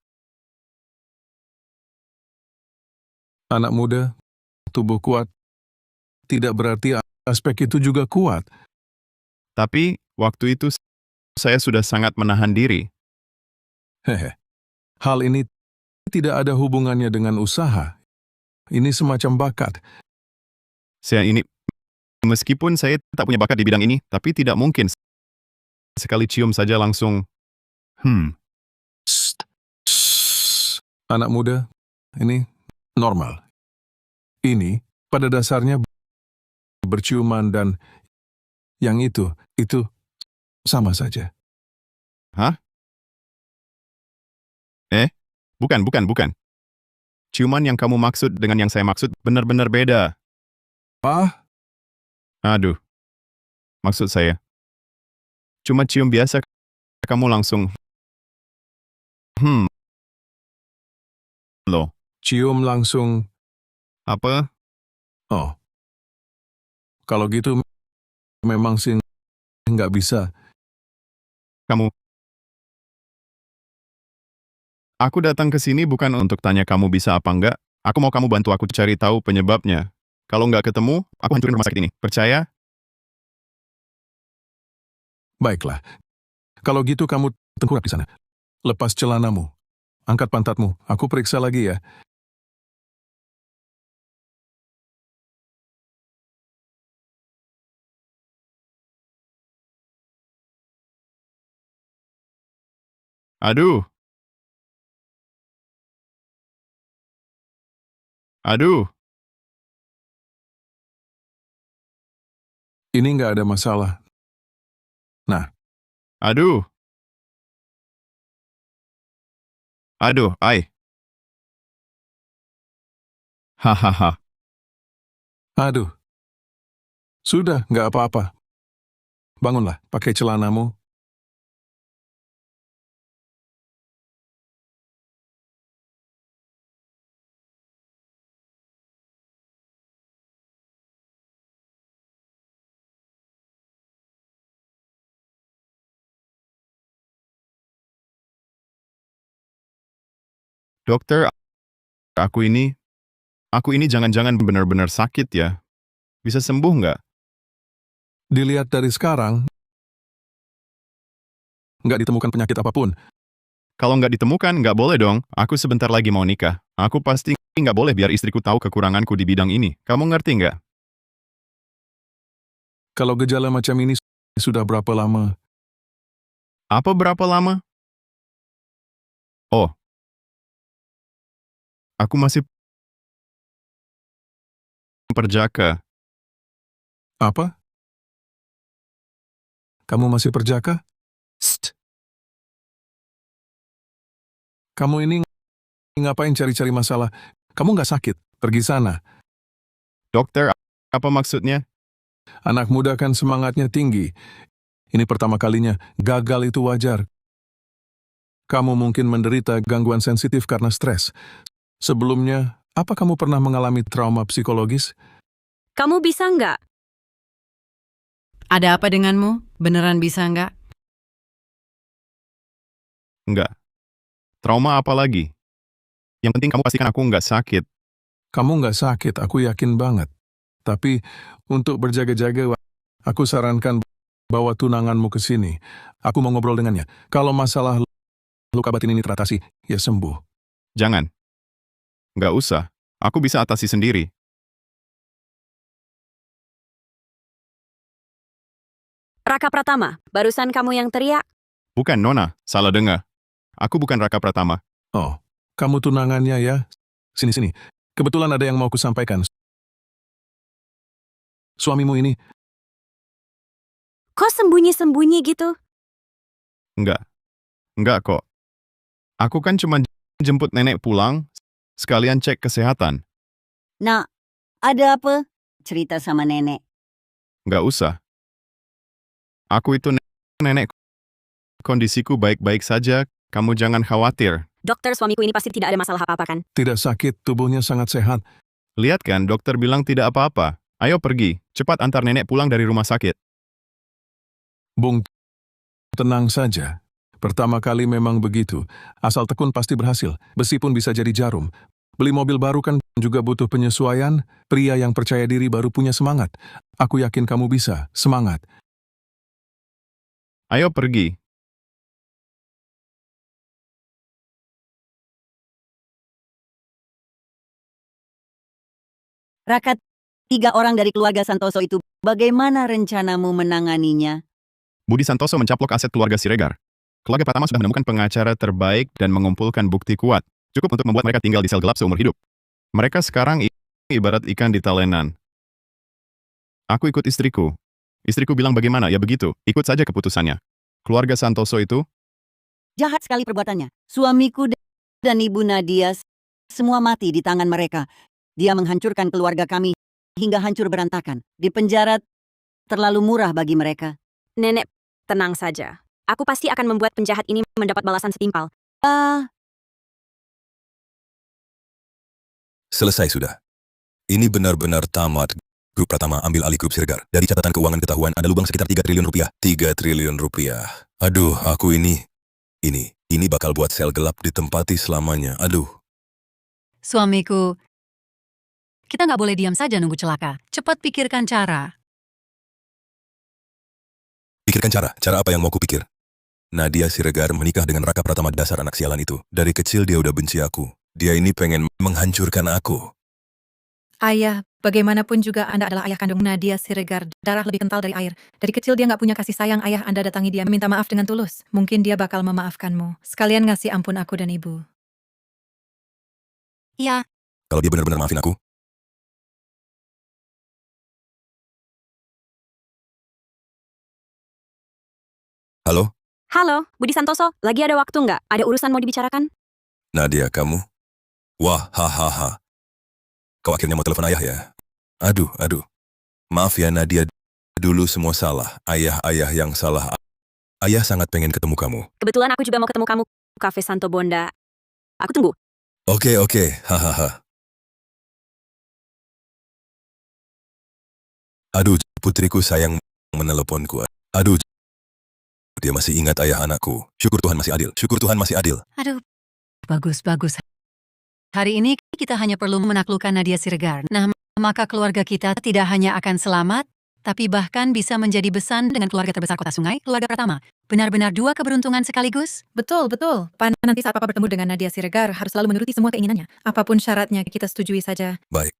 Anak muda, tubuh kuat, tidak berarti aspek itu juga kuat. Tapi, waktu itu saya sudah sangat menahan diri. Hal ini tidak ada hubungannya dengan usaha. Ini semacam bakat. Meskipun saya tak punya bakat di bidang ini, tapi tidak mungkin sekali cium saja langsung. Anak muda, ini normal. Ini pada dasarnya berciuman dan yang itu sama saja. Hah? Bukan. Ciuman yang kamu maksud dengan yang saya maksud benar-benar beda. Ah? Aduh. Maksud saya, cuma cium biasa, kamu langsung, loh. Cium langsung. Apa? Oh. Kalau gitu, memang sih nggak bisa. Aku datang ke sini bukan untuk tanya kamu bisa apa enggak. Aku mau kamu bantu aku cari tahu penyebabnya. Kalau nggak ketemu, aku hancurin rumah sakit ini. Percaya? Baiklah. Kalau gitu kamu tengkurap di sana. Lepas celanamu. Angkat pantatmu. Aku periksa lagi ya. Aduh. Aduh. Ini nggak ada masalah. Nah. Aduh. Aduh, ai. Hahaha. Aduh. Sudah, nggak apa-apa. Bangunlah, pakai celanamu. Dokter, aku ini jangan-jangan benar-benar sakit ya. Bisa sembuh nggak? Dilihat dari sekarang, nggak ditemukan penyakit apapun. Kalau nggak ditemukan, nggak boleh dong. Aku sebentar lagi mau nikah. Aku pasti nggak boleh biar istriku tahu kekuranganku di bidang ini. Kamu ngerti nggak? Kalau gejala macam ini sudah berapa lama? Apa berapa lama? Oh. Aku masih perjaka. Apa? Kamu masih perjaka? Sst. Kamu ini ngapain cari-cari masalah? Kamu nggak sakit? Pergi sana. Dokter, apa maksudnya? Anak muda kan semangatnya tinggi. Ini pertama kalinya, gagal itu wajar. Kamu mungkin menderita gangguan sensitif karena stres. Sebelumnya, apa kamu pernah mengalami trauma psikologis? Kamu bisa nggak? Ada apa denganmu? Beneran bisa nggak? Enggak. Trauma apa lagi? Yang penting kamu pastikan aku nggak sakit. Kamu nggak sakit, aku yakin banget. Tapi, untuk berjaga-jaga, aku sarankan bawa tunanganmu ke sini. Aku mau ngobrol dengannya. Kalau masalah luka batin ini teratasi, ya sembuh. Jangan. Nggak usah. Aku bisa atasi sendiri. Raka Pratama, barusan kamu yang teriak. Bukan, Nona. Salah dengar. Aku bukan Raka Pratama. Oh, kamu tunangannya ya? Sini-sini. Kebetulan ada yang mau kusampaikan. Suamimu ini... Kok sembunyi-sembunyi gitu? Enggak. Enggak kok. Aku kan cuma jemput nenek pulang, sekalian cek kesehatan. Nah, ada apa? Cerita sama nenek. Nggak usah. Aku itu nenek. Kondisiku baik-baik saja, kamu jangan khawatir. Dokter, suamiku ini pasti tidak ada masalah apa-apa kan? Tidak sakit, tubuhnya sangat sehat. Lihat kan, dokter bilang tidak apa-apa. Ayo pergi, cepat antar nenek pulang dari rumah sakit. Bung, tenang saja. Pertama kali memang begitu. Asal tekun pasti berhasil. Besi pun bisa jadi jarum. Beli mobil baru kan juga butuh penyesuaian. Pria yang percaya diri baru punya semangat. Aku yakin kamu bisa. Semangat. Ayo pergi. Raka, 3 orang dari keluarga Santoso itu, bagaimana rencanamu menanganinya? Budi Santoso mencaplok aset keluarga Siregar. Keluarga Pratama sudah menemukan pengacara terbaik dan mengumpulkan bukti kuat. Cukup untuk membuat mereka tinggal di sel gelap seumur hidup. Mereka sekarang ibarat ikan di talenan. Aku ikut istriku. Istriku bilang bagaimana, ya begitu. Ikut saja keputusannya. Keluarga Santoso itu... Jahat sekali perbuatannya. Suamiku dan Ibu Nadia semua mati di tangan mereka. Dia menghancurkan keluarga kami hingga hancur berantakan. Di penjara terlalu murah bagi mereka. Nenek, tenang saja. Aku pasti akan membuat penjahat ini mendapat balasan setimpal. Selesai sudah. Ini benar-benar tamat. Grup Pratama ambil alih grup Siregar. Dari catatan keuangan ketahuan ada lubang sekitar 3 triliun rupiah. 3 triliun rupiah. Aduh, aku ini bakal buat sel gelap ditempati selamanya. Aduh. Suamiku, kita nggak boleh diam saja nunggu celaka. Cepat pikirkan cara. Pikirkan cara apa yang mau kupikir? Nadia Siregar menikah dengan Raka Pratama, dasar anak sialan itu. Dari kecil dia udah benci aku. Dia ini pengen menghancurkan aku. Ayah, bagaimanapun juga Anda adalah ayah kandung Nadia Siregar. Darah lebih kental dari air. Dari kecil dia nggak punya kasih sayang. Ayah Anda datangi dia minta maaf dengan tulus. Mungkin dia bakal memaafkanmu. Sekalian ngasih ampun aku dan ibu. Ya. Kalau dia benar-benar maafin aku, halo? Halo, Budi Santoso. Lagi ada waktu nggak? Ada urusan mau dibicarakan? Nadia, kamu? Wah, hahaha. Kau akhirnya mau telepon ayah ya? Aduh. Maaf ya Nadia, dulu semua salah. Ayah yang salah. Ayah sangat pengen ketemu kamu. Kebetulan aku juga mau ketemu kamu. Cafe Santo Bonda. Aku tunggu. Oke, hahaha. Aduh, putriku sayang meneleponku. Aduh, dia masih ingat ayah anakku. Syukur Tuhan masih adil. Aduh, bagus. Hari ini kita hanya perlu menaklukkan Nadia Siregar. Nah, maka keluarga kita tidak hanya akan selamat, tapi bahkan bisa menjadi besan dengan keluarga terbesar Kota Sungai, keluarga Pratama. Benar-benar dua keberuntungan sekaligus. Betul. Nanti saat Papa bertemu dengan Nadia Siregar harus selalu menuruti semua keinginannya. Apapun syaratnya kita setujui saja. Baik.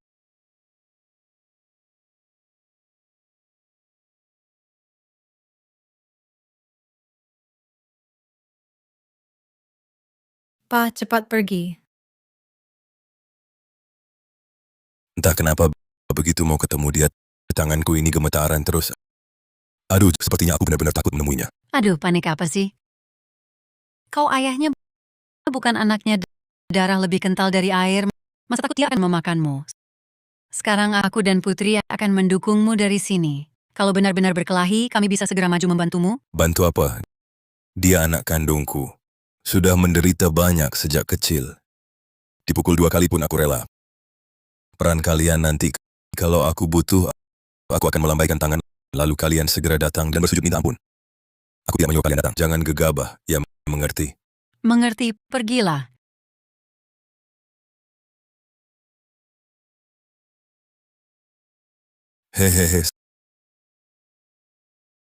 Pa, cepat pergi. Entah kenapa begitu mau ketemu dia, tanganku ini gemetaran terus. Aduh, sepertinya aku benar-benar takut menemuinya. Aduh, panik apa sih? Kau ayahnya bukan anaknya, darah lebih kental dari air. Masa takut dia akan memakanmu? Sekarang aku dan Putri akan mendukungmu dari sini. Kalau benar-benar berkelahi, kami bisa segera maju membantumu. Bantu apa? Dia anak kandungku. Sudah menderita banyak sejak kecil. Dipukul 2 kali pun aku rela. Peran kalian nanti, kalau aku butuh, aku akan melambaikan tangan, lalu kalian segera datang dan bersujud minta ampun. Aku tidak menyuruh kalian datang. Jangan gegabah, ya mengerti. Mengerti, pergilah. Hehehe.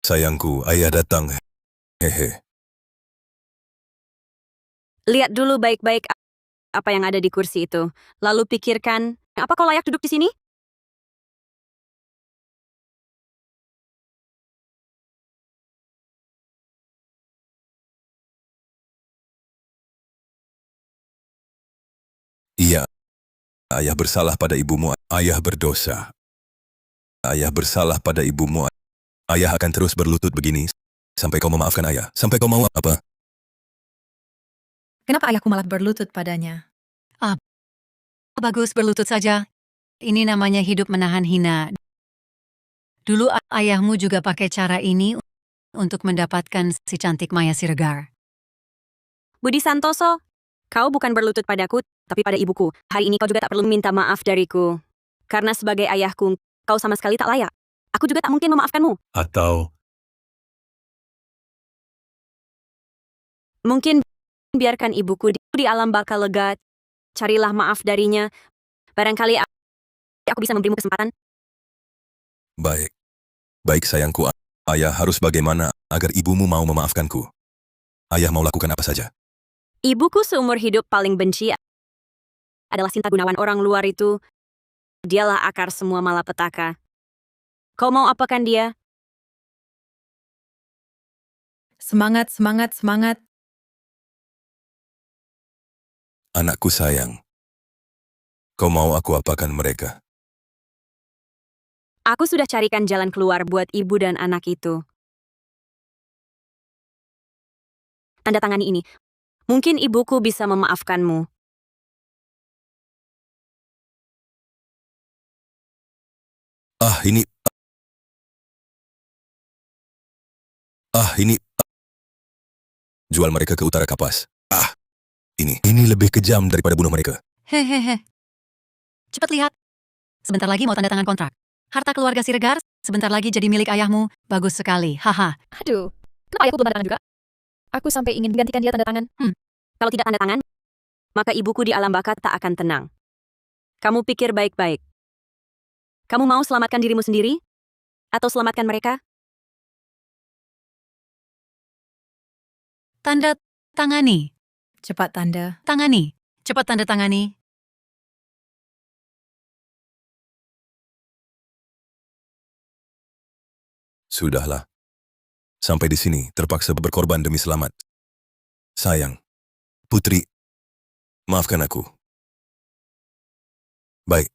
Sayangku, ayah datang. Hehe. Lihat dulu baik-baik apa yang ada di kursi itu. Lalu pikirkan, apa kau layak duduk di sini? Iya. Ayah bersalah pada ibumu. Ayah berdosa. Ayah bersalah pada ibumu. Ayah akan terus berlutut begini sampai kau memaafkan ayah. Sampai kau mau apa? Kenapa ayahku malah berlutut padanya? Bagus, berlutut saja. Ini namanya hidup menahan hina. Dulu ayahmu juga pakai cara ini untuk mendapatkan si cantik Maya Siregar. Budi Santoso, kau bukan berlutut padaku, tapi pada ibuku. Hari ini kau juga tak perlu minta maaf dariku. Karena sebagai ayahku, kau sama sekali tak layak. Aku juga tak mungkin memaafkanmu. Atau Mungkin biarkan ibuku di alam baka lega. Carilah maaf darinya. Barangkali aku bisa memberimu kesempatan. baik. Baik sayangku. Ayah harus bagaimana agar ibumu mau memaafkanku? Ayah mau lakukan apa saja? Ibuku seumur hidup paling benci adalah Sinta Gunawan, orang luar itu. Dialah akar semua malapetaka. Kau mau apakan dia? Semangat. Anakku sayang. Kau mau aku apakan mereka? Aku sudah carikan jalan keluar buat ibu dan anak itu. Tanda tangani ini. Mungkin ibuku bisa memaafkanmu. Ini Ini. Jual mereka ke Utara Kapas. Ini lebih kejam daripada bunuh mereka. Hehehe. Cepat lihat. Sebentar lagi mau tanda tangan kontrak. Harta keluarga Siregar sebentar lagi jadi milik ayahmu. Bagus sekali. Haha. Aduh, kenapa ayahku belum tanda tangan juga? Aku sampai ingin gantikan dia tanda tangan. Kalau tidak tanda tangan, maka ibuku di alam baka tak akan tenang. Kamu pikir baik-baik. Kamu mau selamatkan dirimu sendiri? Atau selamatkan mereka? Tanda tangani. Cepat tanda. Tangani. Cepat tanda tangani. Sudahlah. Sampai di sini terpaksa berkorban demi selamat. Sayang. Putri. Maafkan aku. Baik.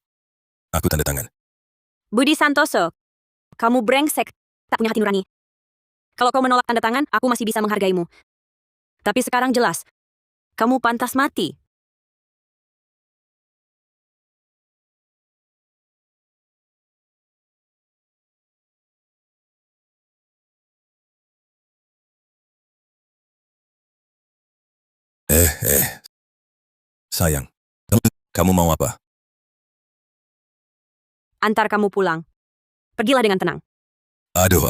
Aku tanda tangan. Budi Santoso, kamu brengsek, tak punya hati nurani. Kalau kau menolak tanda tangan, aku masih bisa menghargaimu. Tapi sekarang jelas, kamu pantas mati. Sayang. Kamu mau apa? Antar kamu pulang. Pergilah dengan tenang. Aduh.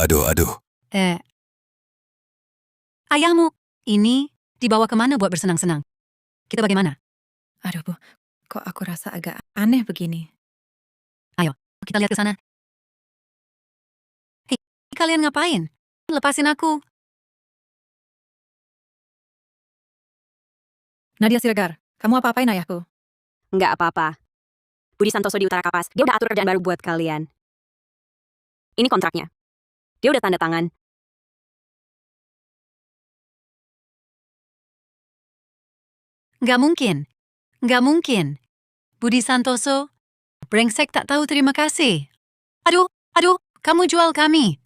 Ayahmu ini dibawa kemana buat bersenang-senang? Kita bagaimana? Aduh, Bu. Kok aku rasa agak aneh begini? Ayo, kita lihat ke sana. Hei, kalian ngapain? Lepasin aku. Nadia Siregar, kamu apa-apain ayahku? Nggak apa-apa. Budi Santoso di Utara Kapas, dia udah atur kerjaan baru buat kalian. Ini kontraknya. Dia udah tanda tangan. Nggak mungkin. Budi Santoso, brengsek tak tahu terima kasih. Aduh, kamu jual kami.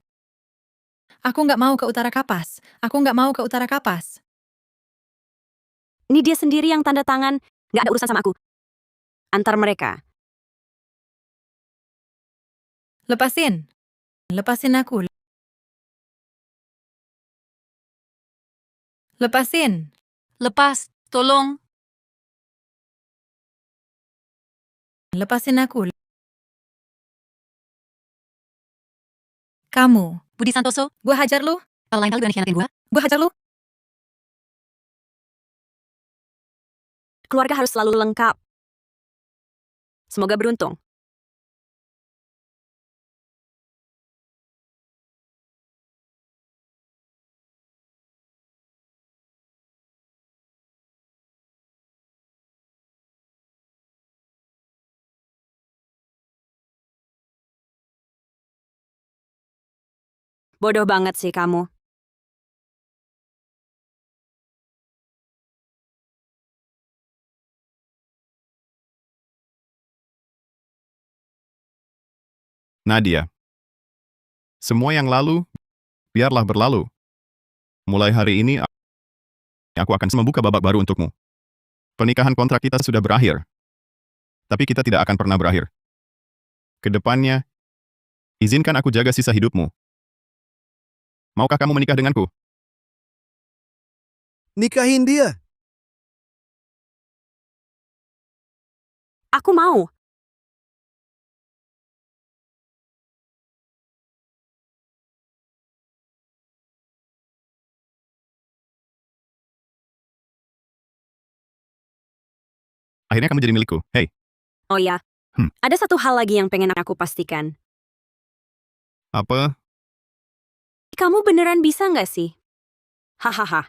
Aku nggak mau ke Utara Kapas. Ini dia sendiri yang tanda tangan. Nggak ada urusan sama aku. Antar mereka. Lepasin aku. Lepas, tolong. Lepasin aku. Kamu. Budi Santoso, Gua hajar lu. kalau lain kali berani khianatin gua. Gua hajar lu. Keluarga harus selalu lengkap. Semoga beruntung. Bodoh banget sih kamu. Nadia. Semua yang lalu, biarlah berlalu. Mulai hari ini, aku akan membuka babak baru untukmu. Pernikahan kontrak kita sudah berakhir. Tapi kita tidak akan pernah berakhir. Kedepannya, izinkan aku jaga sisa hidupmu. Maukah kamu menikah denganku? Nikahin dia. Aku mau. Akhirnya kamu jadi milikku. Hei. Oh ya, ada satu hal lagi yang pengen aku pastikan. Apa? Kamu beneran bisa nggak sih? Hahaha.